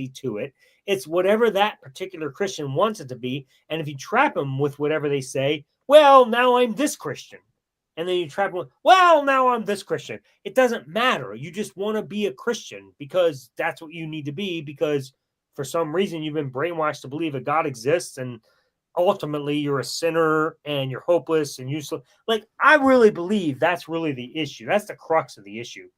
A: to it. It's whatever that particular Christian wants it to be. And if you trap them with whatever they say, well, now I'm this Christian. And then you trap them with, well, now I'm this Christian. It doesn't matter. You just want to be a Christian because that's what you need to be because for some reason you've been brainwashed to believe that God exists and ultimately you're a sinner and you're hopeless and useless. Like, I really believe that's really the issue. That's the crux of the issue.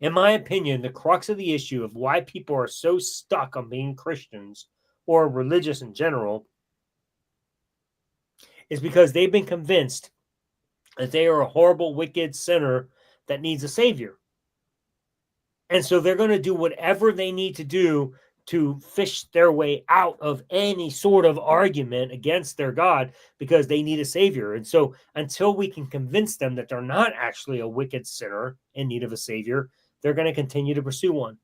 A: In my opinion, the crux of the issue of why people are so stuck on being Christians or religious in general is because they've been convinced that they are a horrible, wicked sinner that needs a savior. And so they're going to do whatever they need to do to fish their way out of any sort of argument against their God because they need a savior. And so until we can convince them that they're not actually a wicked sinner in need of a savior, they're going to continue to pursue one.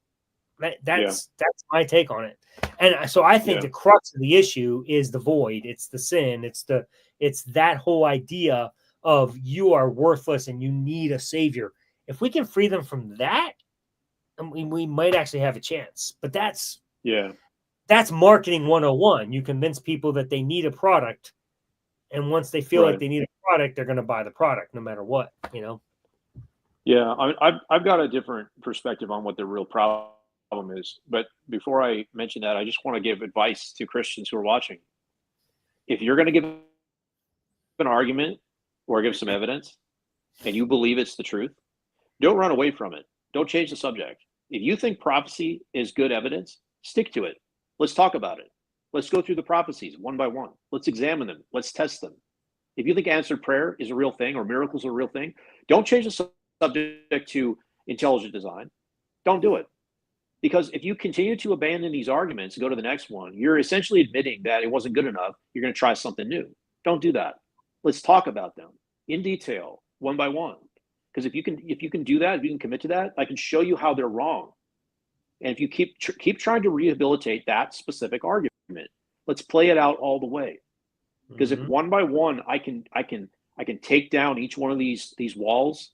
B: Yeah,
A: That's my take on it. And so I think
B: yeah,
A: the crux of the issue is the void. It's the sin. It's that whole idea of you are worthless and you need a savior. If we can free them from that, we might actually have a chance. But
B: yeah,
A: that's marketing 101. You convince people that they need a product, and once they feel like
B: right.
A: they need a product, they're going to buy the product no matter what, you know.
B: Yeah, I've got a different perspective on what the real problem is. But before I mention that, I just want to give advice to Christians who are watching. If you're going to give an argument or give some evidence and you believe it's the truth, don't run away from it. Don't change the subject. If you think prophecy is good evidence, stick to it. Let's talk about it. Let's go through the prophecies one by one. Let's examine them. Let's test them. If you think answered prayer is a real thing or miracles are a real thing, don't change the subject to intelligent design. Don't do it. Because if you continue to abandon these arguments and go to the next one, you're essentially admitting that it wasn't good enough. You're going to try something new. Don't do that. Let's talk about them in detail, one by one. Because if you can do that, if you can commit to that, I can show you how they're wrong. And if you keep trying to rehabilitate that specific argument, let's play it out all the way. Because if one by one I can take down each one of these walls,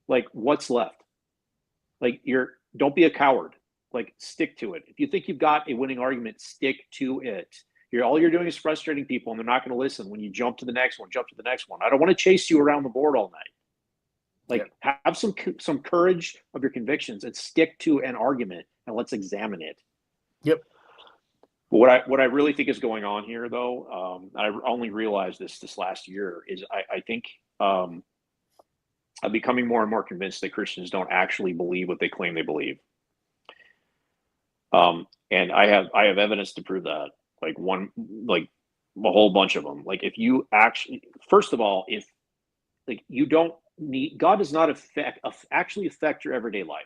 B: like what's left? Like don't be a coward. Like stick to it. If you think you've got a winning argument, stick to it. All you're doing is frustrating people, and they're not going to listen when you jump to the next one. I don't want to chase you around the board all night. Like have some courage of your convictions and stick to an argument, and let's examine it.
A: Yep.
B: What I really think is going on here, though, I only realized this last year, is I think I'm becoming more and more convinced that Christians don't actually believe what they claim they believe. And I have evidence to prove that. Like a whole bunch of them. Like if you actually, first of all, if like you don't need, God does not actually affect your everyday life.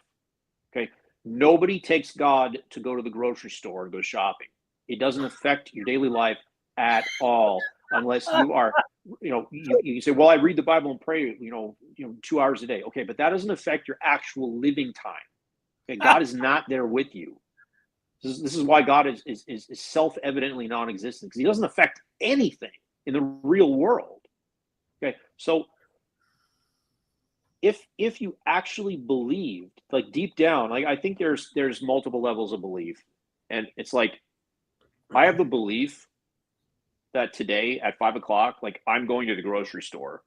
B: Okay, nobody takes God to go to the grocery store and go shopping. It doesn't affect your daily life at all, unless you are, you say, well, I read the Bible and pray, 2 hours a day. Okay, but that doesn't affect your actual living time. Okay, God is not there with you. This is why God is self-evidently non-existent, because he doesn't affect anything in the real world. Okay, so if you actually believed, like deep down, like I think there's multiple levels of belief, and it's like I have the belief that today at 5 o'clock, like I'm going to the grocery store.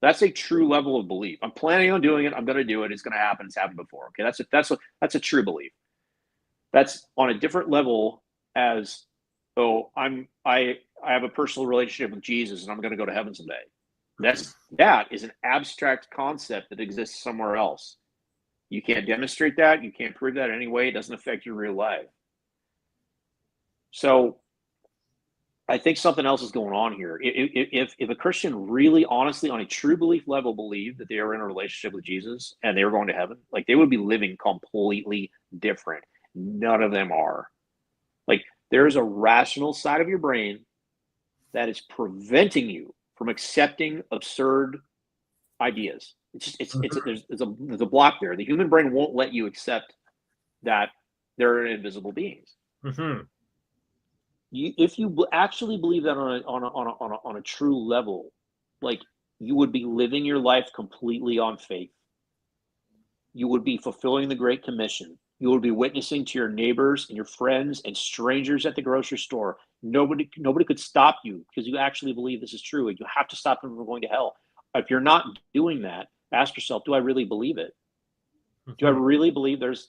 B: That's a true level of belief. I'm planning on doing it. I'm going to do it. It's going to happen. It's happened before. Okay, that's a true belief. That's on a different level as, I have a personal relationship with Jesus and I'm going to go to heaven someday. That is an abstract concept that exists somewhere else. You can't demonstrate that. You can't prove that in any way. It doesn't affect your real life. So I think something else is going on here. If a Christian really honestly on a true belief level believed that they are in a relationship with Jesus and they were going to heaven, like they would be living completely different. None of them are. Like there's a rational side of your brain that is preventing you from accepting absurd ideas. There's a block there. The human brain won't let you accept that there are invisible beings.
A: Mm-hmm.
B: If you actually believe that on a true level, like you would be living your life completely on faith. You would be fulfilling the Great Commission. You would be witnessing to your neighbors and your friends and strangers at the grocery store. Nobody could stop you because you actually believe this is true. And you have to stop them from going to hell. If you're not doing that, ask yourself, do I really believe it? Mm-hmm. Do I really believe there's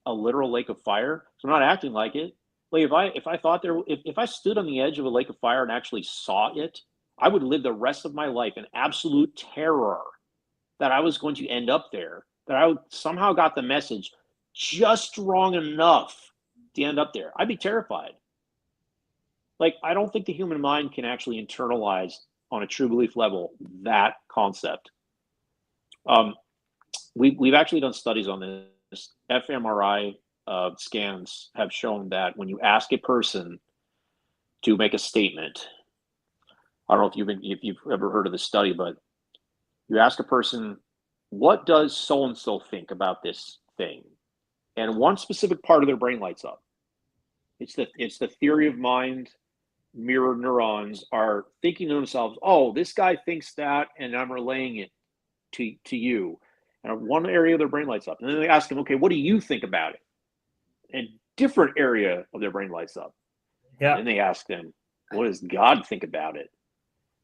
B: a literal lake of fire? So I'm not acting like it. Like if I thought if I stood on the edge of a lake of fire and actually saw it, I would live the rest of my life in absolute terror that I was going to end up there, that I would somehow got the message just wrong enough to end up there. I'd be terrified. Like, I don't think the human mind can actually internalize on a true belief level that concept. We've actually done studies on this. fMRI scans have shown that when you ask a person to make a statement, I don't know if you've ever heard of this study, but you ask a person, what does so-and-so think about this thing? And one specific part of their brain lights up. It's the theory of mind. Mirror neurons are thinking to themselves, oh, this guy thinks that, and I'm relaying it to you. And one area of their brain lights up. And then they ask them, okay, what do you think about it? And different area of their brain lights up. Yeah. And then they ask them, what does God think about it?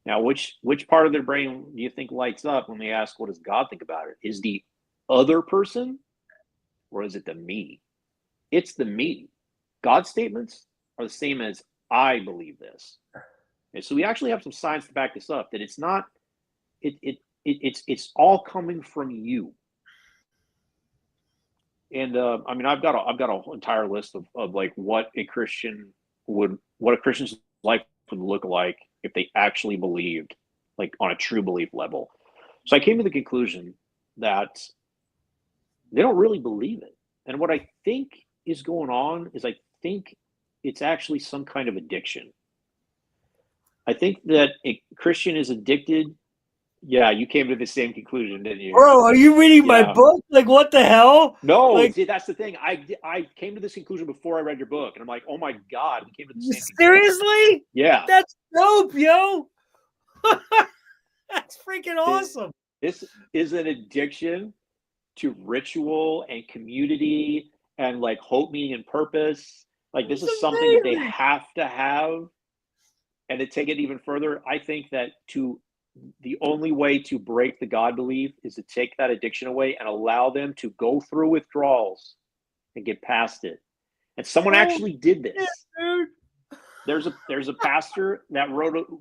B: Now, which part of their brain do you think lights up when they ask, what does God think about it? Is the other person, or is it the me? It's the me. God's statements are the same as I believe this. And so we actually have some science to back this up, that it's not, it's all coming from you. And I mean, I've got a entire list of like what a Christian what a Christian's life would look like if they actually believed, like on a true belief level. So I came to the conclusion that they don't really believe it. And what I think is going on is I think it's actually some kind of addiction. I think that a Christian is addicted. Yeah, you came to the same conclusion, didn't you?
A: Bro, are you reading my
B: Yeah.
A: book? Like, what the hell?
B: No,
A: Like,
B: see, that's the thing. I came to this conclusion before I read your book, and I'm like, oh my god, we came to the same conclusion.
A: seriously?
B: Yeah,
A: That's dope, yo. That's freaking awesome.
B: this is an addiction to ritual and community and like hope, meaning, and purpose. Like this is something that they have to have. And to take it even further, I think that the only way to break the God belief is to take that addiction away and allow them to go through withdrawals and get past it. And someone actually did this.
A: Dude.
B: There's a pastor that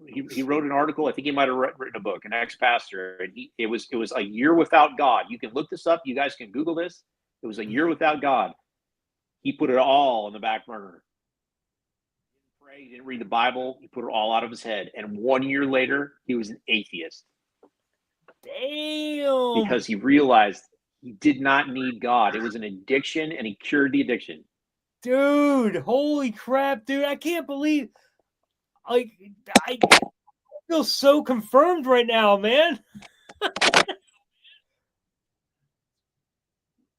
B: he wrote an article. I think he might have written a book, an ex-pastor, and it was a year without God. You can look this up. You guys can Google this. It was a year without God. He put it all in the back burner. He didn't read the Bible. He put it all out of his head. And 1 year later, he was an atheist.
A: Damn.
B: Because he realized he did not need God. It was an addiction, and he cured the addiction.
A: Dude, holy crap, dude. I can't believe, like, I feel so confirmed right now, man.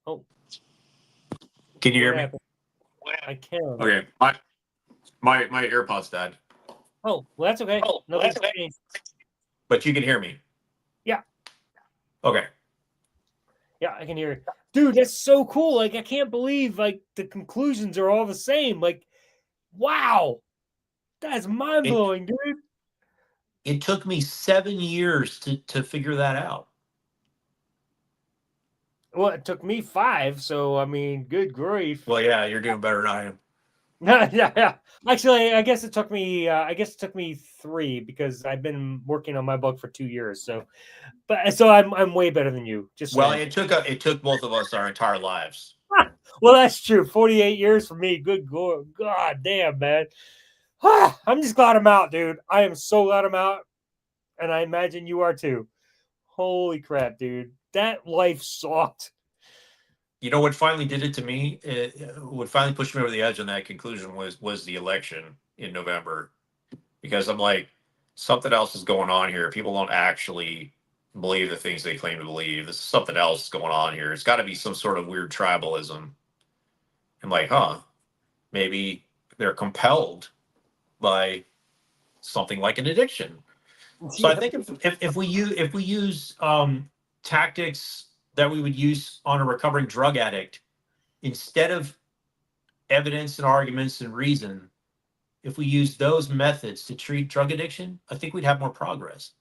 A: Oh.
C: Can you hear me?
A: I can't.
C: Okay. My AirPods died.
A: Oh, well, that's okay. No, that's okay.
C: But you can hear me.
A: Yeah.
C: Okay.
A: Yeah, I can hear it. Dude, that's so cool. Like, I can't believe, like, the conclusions are all the same. Like, wow. That's mind-blowing, dude.
C: It took me 7 years to figure that out.
A: Well, it took me 5, so, I mean, good grief.
C: Well, yeah, you're doing better than I am.
A: Yeah. Actually, I guess it took me 3 because I've been working on my book for 2 years. So I'm way better than you. Just
C: well,
A: saying.
C: it took both of us our entire lives.
A: Well, that's true. 48 years for me. Good God damn, man. I'm just glad I'm out, dude. I am so glad I'm out, and I imagine you are too. Holy crap, dude. That life sucked.
C: You know what finally did it to me? What finally pushed me over the edge on that conclusion was the election in November, because I'm like, something else is going on here. People don't actually believe the things they claim to believe. This is something else going on here. It's got to be some sort of weird tribalism. I'm like, maybe they're compelled by something like an addiction. So I think if we use tactics that we would use on a recovering drug addict, instead of evidence and arguments and reason, if we use those methods to treat drug addiction, I think we'd have more progress.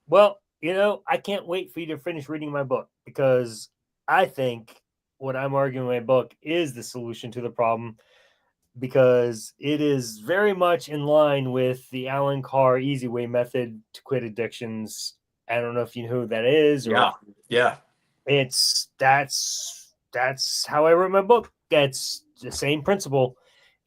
A: Well, I can't wait for you to finish reading my book, because I think what I'm arguing in my book is the solution to the problem, because it is very much in line with the Alan Carr Easy Way method to quit addictions. I don't know if you know who that is. Or
C: Yeah.
A: That's how I wrote my book. That's the same principle.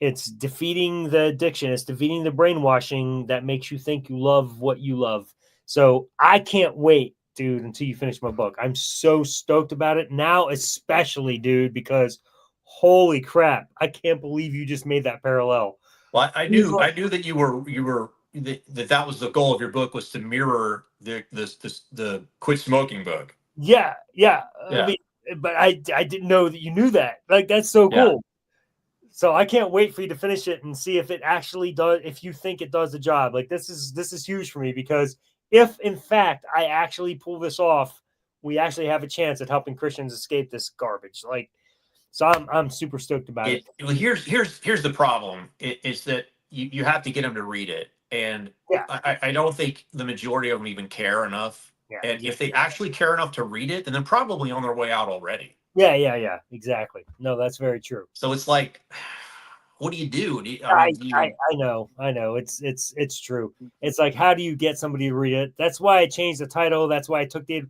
A: It's defeating the addiction. It's defeating the brainwashing that makes you think you love what you love. So I can't wait, dude, until you finish my book. I'm so stoked about it now, especially, dude, because holy crap, I can't believe you just made that parallel.
C: Well, I knew that you were that was the goal of your book, was to mirror the quit smoking book.
A: Yeah. I mean, but I didn't know that you knew that. Like, that's so cool. Yeah. So I can't wait for you to finish it and see if it actually does, if you think it does the job. Like, this is huge for me, because if in fact I actually pull this off, we actually have a chance at helping Christians escape this garbage. Like, so I'm super stoked about it.
C: Well, here's the problem. It's that you have to get them to read it, and I don't think the majority of them even care enough. Yeah. And if they actually care enough to read it, then they're probably on their way out already.
A: Yeah, exactly. No, that's very true.
C: So it's like, what do you do?
A: I know. It's true. It's like, how do you get somebody to read it? That's why I changed the title. That's why I took the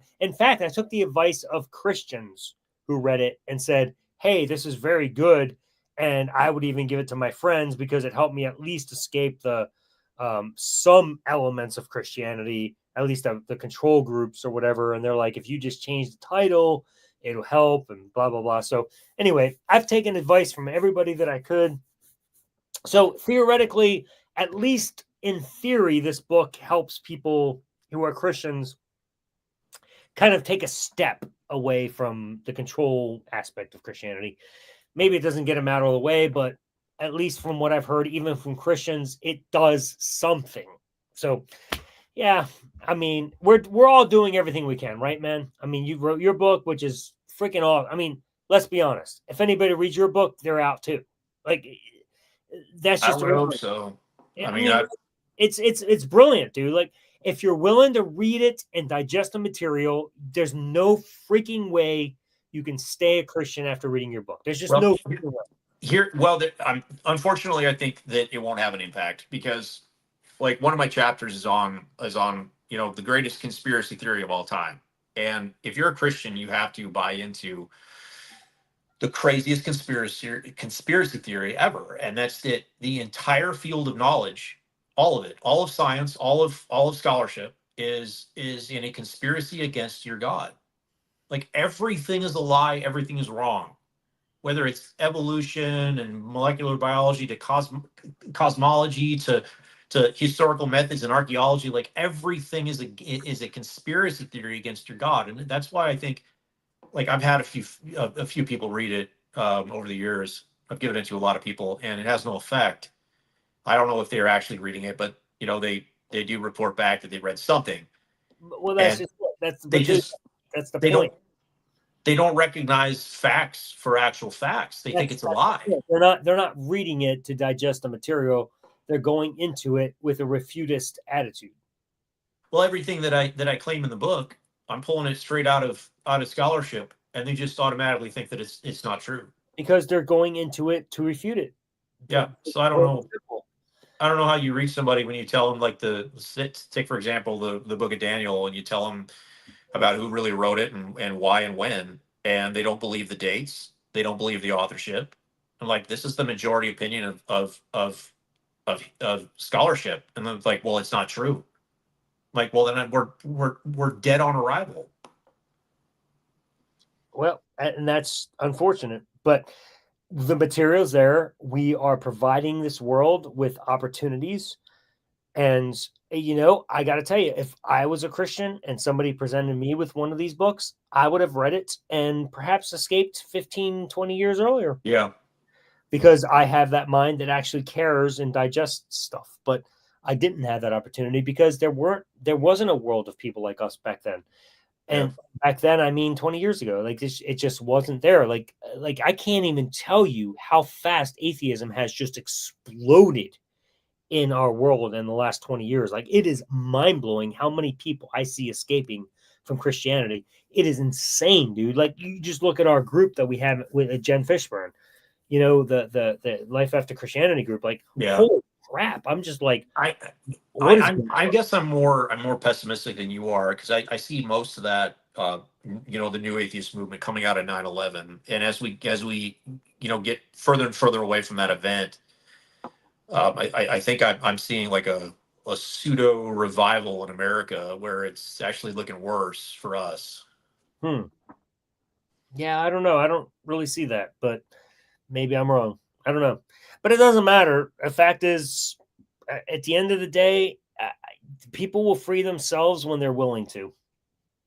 A: advice of Christians who read it and said, hey, this is very good. And I would even give it to my friends because it helped me at least escape the some elements of Christianity, at least the control groups or whatever. And they're like, if you just change the title, it'll help and blah, blah, blah. So anyway, I've taken advice from everybody that I could. So theoretically, at least in theory, this book helps people who are Christians kind of take a step away from the control aspect of Christianity. Maybe it doesn't get them out of the way, but at least from what I've heard, even from Christians, it does something. So, yeah, I mean, we're all doing everything we can, right, man? I mean, you wrote your book, which is freaking awesome. I mean, let's be honest. If anybody reads your book, they're out too. Like, that's
C: I
A: just
C: would hope so.
A: I
C: I mean,
A: mean, it's brilliant, dude. Like, if you're willing to read it and digest the material, there's no freaking way you can stay a Christian after reading your book. There's just
C: well,
A: no freaking way.
C: unfortunately, I think that it won't have an impact because, like, one of my chapters is on the greatest conspiracy theory of all time. And if you're a Christian, you have to buy into the craziest conspiracy theory ever, and that's that the entire field of knowledge, all of it, all of science, all of scholarship is in a conspiracy against your God. Like, everything is a lie, everything is wrong, whether it's evolution and molecular biology to cosmology to historical methods and archaeology. Like, everything is a conspiracy theory against your God. And that's why I think, like, I've had a few people read it over the years. I've given it to a lot of people, and it has no effect. I don't know if they're actually reading it, but they do report back that they read something.
A: Well,
C: And
A: that's
C: they just
A: that's the
C: they
A: point.
C: they don't recognize facts for actual facts. They think it's a lie.
A: They're not reading it to digest the material. They're going into it with a refutist attitude.
C: Well, everything that I claim in the book, I'm pulling it straight out of scholarship, and they just automatically think that it's not true.
A: Because they're going into it to refute it.
C: Yeah. So I don't know. I don't know how you reach somebody when you tell them, like, take for example the book of Daniel, and you tell them about who really wrote it and why and when, and they don't believe the dates, they don't believe the authorship. I'm like, this is the majority opinion of scholarship, and then it's like, well, it's not true. Like, well, then we're dead on arrival.
A: Well, and that's unfortunate, but the materials there. We are providing this world with opportunities. And, I got to tell you, if I was a Christian and somebody presented me with one of these books, I would have read it and perhaps escaped 15, 20 years earlier.
C: Yeah.
A: Because I have that mind that actually cares and digests stuff. But I didn't have that opportunity because there wasn't a world of people like us back then. And back then, I mean, 20 years ago, like, it just wasn't there. Like I can't even tell you how fast atheism has just exploded in our world in the last 20 years. Like, it is mind blowing how many people I see escaping from Christianity. It is insane, dude. Like, you just look at our group that we have with Jen Fishburne, the Life After Christianity group. Like, holy crap. I'm just like,
C: I guess I'm more pessimistic than you are, because I see most of that, the new atheist movement coming out of 9/11. And as we get further and further away from that event, I think I'm seeing like a pseudo revival in America where it's actually looking worse for us.
A: Yeah, I don't know. I don't really see that, but maybe I'm wrong. I don't know. But it doesn't matter. The fact is, at the end of the day, people will free themselves when they're willing to.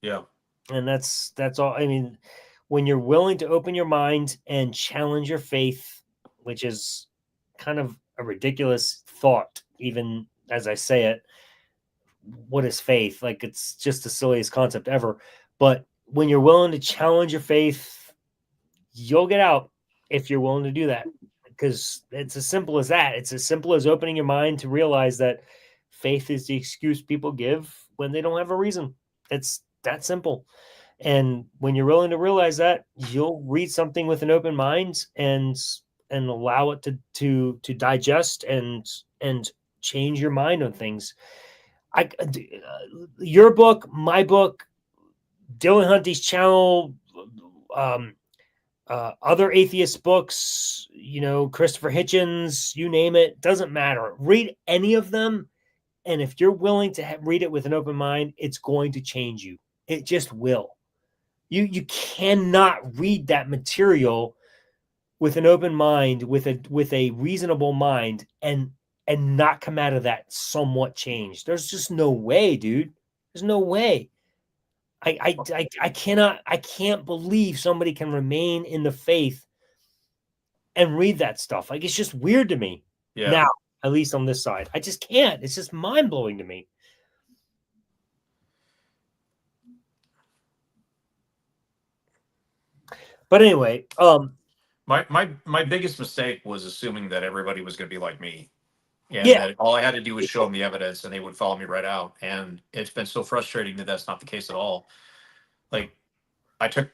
C: Yeah.
A: And that's all. I mean, when you're willing to open your mind and challenge your faith, which is kind of a ridiculous thought, even as I say it. What is faith? Like, it's just the silliest concept ever. But when you're willing to challenge your faith, you'll get out if you're willing to do that. Because it's as simple as that. It's as simple as opening your mind to realize that faith is the excuse people give when they don't have a reason. It's that simple. And when you're willing to realize that, you'll read something with an open mind and allow it to digest and change your mind on things. Your book, my book, Dylan Hunty's channel, other atheist books, Christopher Hitchens, you name it, doesn't matter. Read any of them. And if you're willing to read it with an open mind, it's going to change you. It just will. You cannot read that material with an open mind, with a reasonable mind, and not come out of that somewhat changed. There's just no way, dude. There's no way. I can't believe somebody can remain in the faith and read that stuff. Like, it's just weird to me.
C: Yeah.
A: Now, at least on this side, I just can't. It's just mind blowing to me. But anyway,
C: my biggest mistake was assuming that everybody was going to be like me, and
A: yeah,
C: that all I had to do was show them the evidence, and they would follow me right out. And it's been so frustrating that that's not the case at all. Like, I took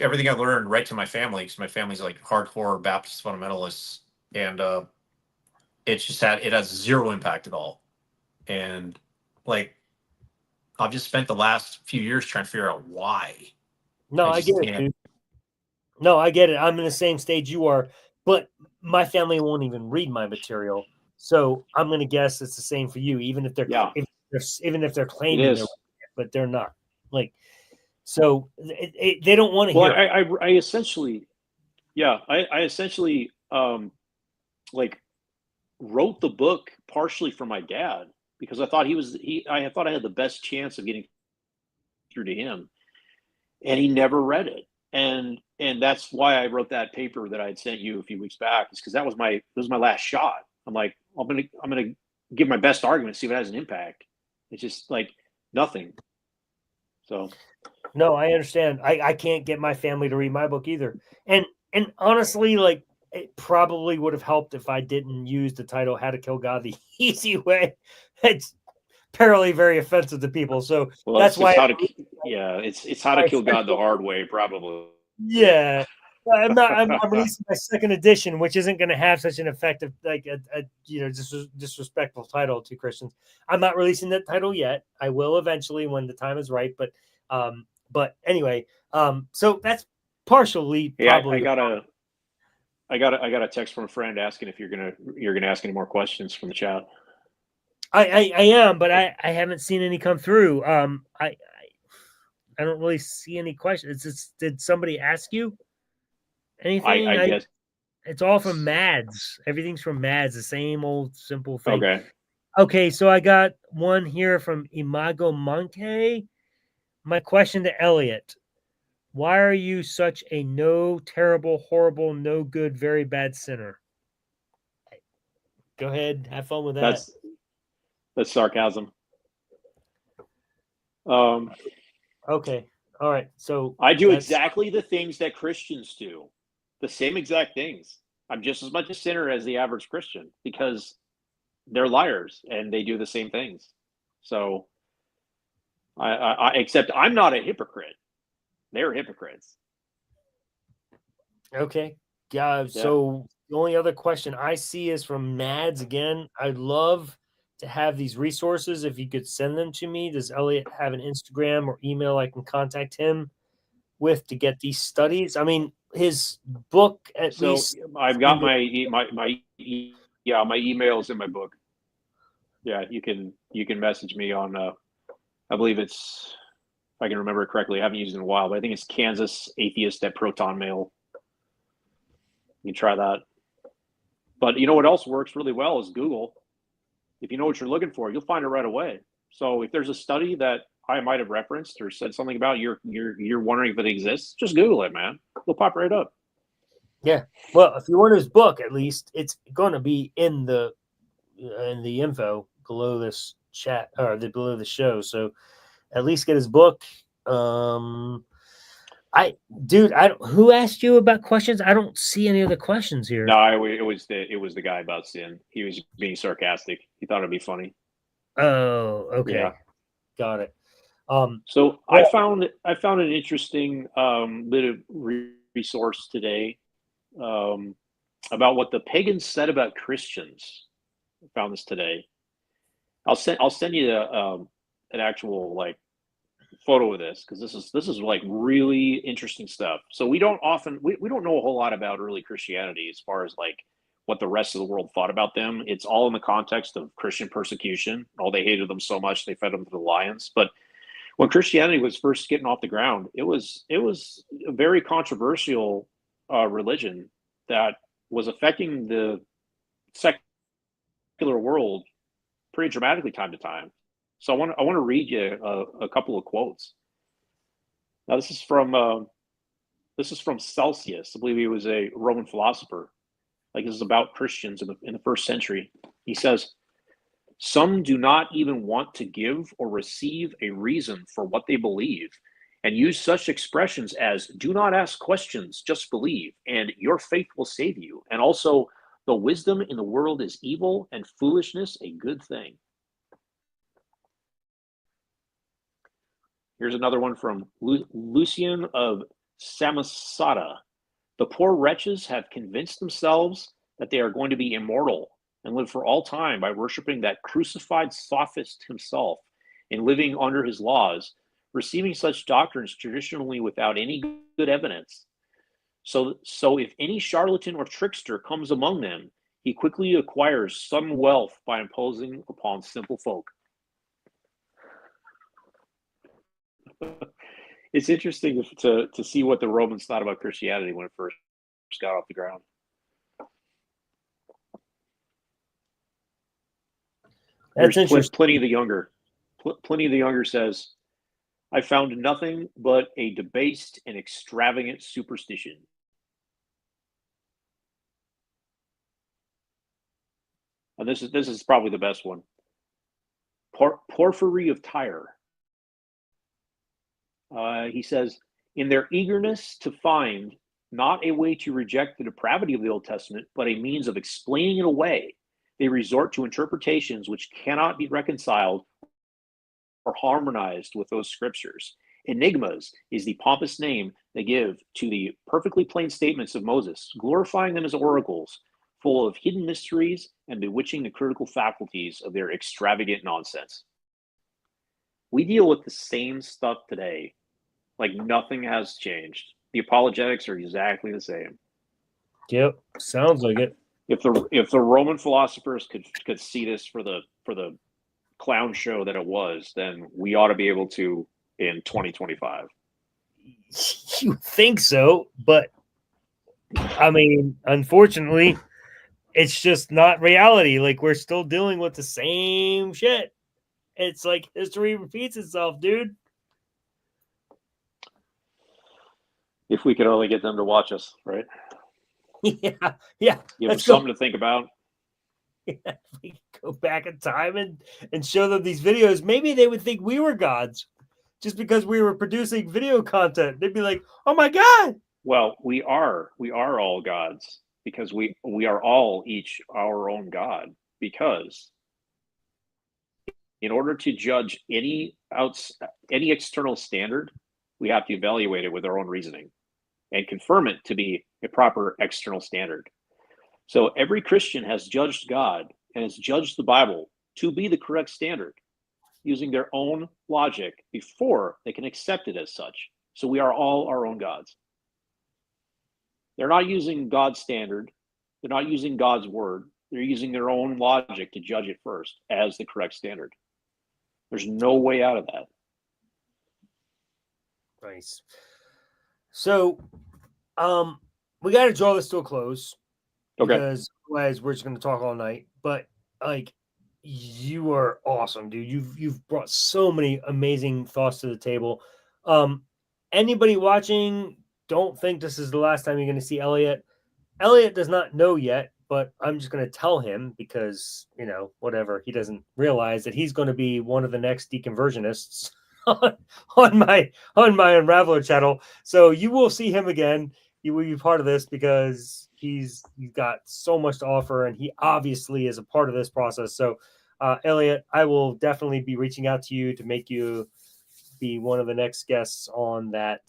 C: everything I learned right to my family, because my family's like hardcore Baptist fundamentalists, and it has zero impact at all. And like, I've just spent the last few years trying to figure out why.
A: no, I get it, dude. No, I get it. I'm in the same stage you are, but my family won't even read my material. So I'm going to guess it's the same for you, even if they're claiming they're, but they're not. Like, so they don't want to hear.
B: I essentially, I essentially like wrote the book partially for my dad, because I thought I thought I had the best chance of getting through to him, and he never read it. And that's why I wrote that paper that I had sent you a few weeks back, is because that was my last shot. I'm like, I'm gonna give my best argument, see if it has an impact. It's just like nothing. So
A: no, I understand. I can't get my family to read my book either. And honestly, like, it probably would have helped if I didn't use the title "How to Kill God the Easy Way." It's apparently very offensive to people. So that's why
B: it's how to kill God the hard way, probably.
A: Yeah. I'm releasing my second edition, which isn't going to have such an effective, like disrespectful title to Christians. I'm not releasing that title yet. I will eventually when the time is right. But anyway, so that's partially probably.
B: I got a text from a friend asking if you're gonna ask any more questions from the chat.
A: I am, but I haven't seen any come through. I don't really see any questions. Did somebody ask you anything?
B: I guess
A: it's all from Mads. Everything's from Mads, the same old simple thing.
B: Okay,
A: so I got one here from Imago Monkey. My question to Elliott: why are you such a no, terrible, horrible, no good, very bad sinner? Go ahead, have fun with that.
B: That's sarcasm.
A: Okay. All right. So
B: I do exactly the things that Christians do. The same exact things. I'm just as much a sinner as the average Christian, because they're liars and they do the same things. So except I'm not a hypocrite. They're hypocrites.
A: Okay. Yeah. So the only other question I see is from Mads again. I'd love to have these resources. If you could send them to me. Does Elliott have an Instagram or email I can contact him with to get these studies? I mean, his book at least.
B: I've got my emails in my book. Yeah, you can message me on I believe it's, if I can remember it correctly, I haven't used it in a while, but I think it's Kansas Atheist at Proton Mail. You can try that. But you know what else works really well is Google. If you know what you're looking for, you'll find it right away. So if there's a study that I might have referenced or said something about, you're wondering if it exists, just Google it, man. It'll pop right up.
A: Yeah. Well, if you want his book, at least it's going to be in the info below this chat or below the show. So at least get his book. Who asked you about questions? I don't see any other questions here.
B: No, it was the guy about sin. He was being sarcastic. He thought it'd be funny.
A: Oh, okay.
B: Yeah.
A: Got it.
B: So I found an interesting bit of resource today about what the pagans said about Christians. I found this today. I'll send you an actual photo of this because this is like really interesting stuff. So we don't know a whole lot about early Christianity as far as like what the rest of the world thought about them. It's all in the context of Christian persecution. Oh, they hated them so much they fed them to the lions. But when Christianity was first getting off the ground, it was a very controversial religion that was affecting the secular world pretty dramatically time to time. So I want to read you a couple of quotes. Now this is from Celsius. I believe he was a Roman philosopher. Like this is about Christians in the first century. He says, "Some do not even want to give or receive a reason for what they believe, and use such expressions as 'do not ask questions, just believe,' and 'your faith will save you,' and also 'the wisdom in the world is evil and foolishness a good thing.'" Here's another one from Lucian of Samosata. "The poor wretches have convinced themselves that they are going to be immortal and live for all time by worshiping that crucified sophist himself and living under his laws, receiving such doctrines traditionally without any good evidence. So if any charlatan or trickster comes among them, he quickly acquires some wealth by imposing upon simple folk." It's interesting to see what the Romans thought about Christianity when it first got off the ground.
A: That's interesting.
B: Pliny the Younger. Pliny the Younger says, "I found nothing but a debased and extravagant superstition." And this is probably the best one. Porphyry of Tyre. He says, "In their eagerness to find not a way to reject the depravity of the Old Testament, but a means of explaining it away, they resort to interpretations which cannot be reconciled or harmonized with those scriptures. Enigmas is the pompous name they give to the perfectly plain statements of Moses, glorifying them as oracles, full of hidden mysteries and bewitching the critical faculties of their extravagant nonsense." We deal with the same stuff today. Like nothing has changed. The apologetics are exactly the same.
A: Yep, sounds like it.
B: If the Roman philosophers could see this for the clown show that it was, then we ought to be able to in 2025.
A: You think so, but I mean, unfortunately, it's just not reality. Like we're still dealing with the same shit. It's like history repeats itself, dude.
B: If we could only get them to watch us, right?
A: Yeah.
B: Give them something to think about.
A: Yeah, we could go back in time and show them these videos. Maybe they would think we were gods just because we were producing video content. They'd be like, "Oh my God."
B: Well, we are all gods because we are all each our own God, because in order to judge any external standard, we have to evaluate it with our own reasoning and confirm it to be a proper external standard. So every Christian has judged God and has judged the Bible to be the correct standard using their own logic before they can accept it as such. So we are all our own gods. They're not using God's standard. They're not using God's word. They're using their own logic to judge it first as the correct standard. There's no way out of that.
A: Nice. So, we got to draw this to a close.
B: Okay.
A: Because otherwise we're just going to talk all night. But like, you are awesome, dude. You've brought so many amazing thoughts to the table. Anybody watching, don't think this is the last time you're going to see Elliott. Elliott does not know yet, but I'm just going to tell him because, whatever, he doesn't realize that he's going to be one of the next deconversionists on my Unraveler channel. So you will see him again. He will be part of this because he's got so much to offer, and he obviously is a part of this process. So, Elliott, I will definitely be reaching out to you to make you be one of the next guests on that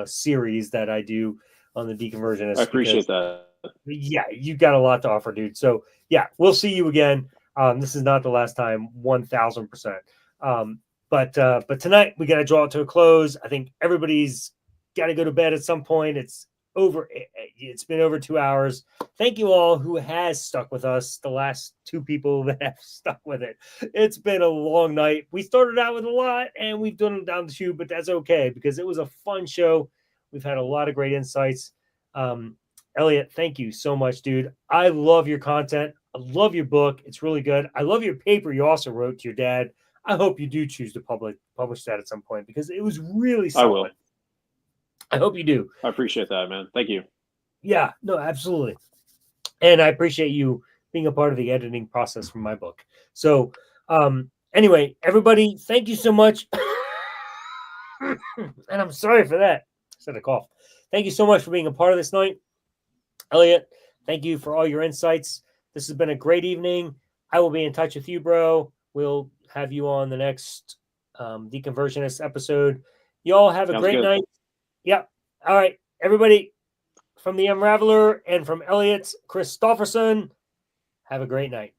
A: series that I do on the Deconversionist.
B: I appreciate that.
A: Yeah, you got a lot to offer, dude. So, yeah, we'll see you again. This is not the last time, 1,000%. But tonight we got to draw it to a close. I think everybody's got to go to bed at some point. It's been over 2 hours. Thank you all who has stuck with us, the last two people that have stuck with it. It's been a long night. We started out with a lot and we've done it down the tube, but that's okay because it was a fun show. We've had a lot of great insights. Elliott, thank you so much, dude. I love your content. I love your book. It's really good. I love your paper you also wrote to your dad. I hope you do choose to publish that at some point because it was really solid.
B: I will.
A: I hope you do.
B: I appreciate that, man. Thank you.
A: Yeah, no, absolutely. And I appreciate you being a part of the editing process for my book. So anyway, everybody, thank you so much. And I'm sorry for that. I said a cough. Thank you so much for being a part of this night. Elliott, thank you for all your insights. This has been a great evening. I will be in touch with you, bro. We'll have you on the next Deconversionist episode. You all have a
B: Sounds
A: great
B: good.
A: night. Yep. All right, everybody, from the Unraveler and from Elliotts, Christopherson, have a great night.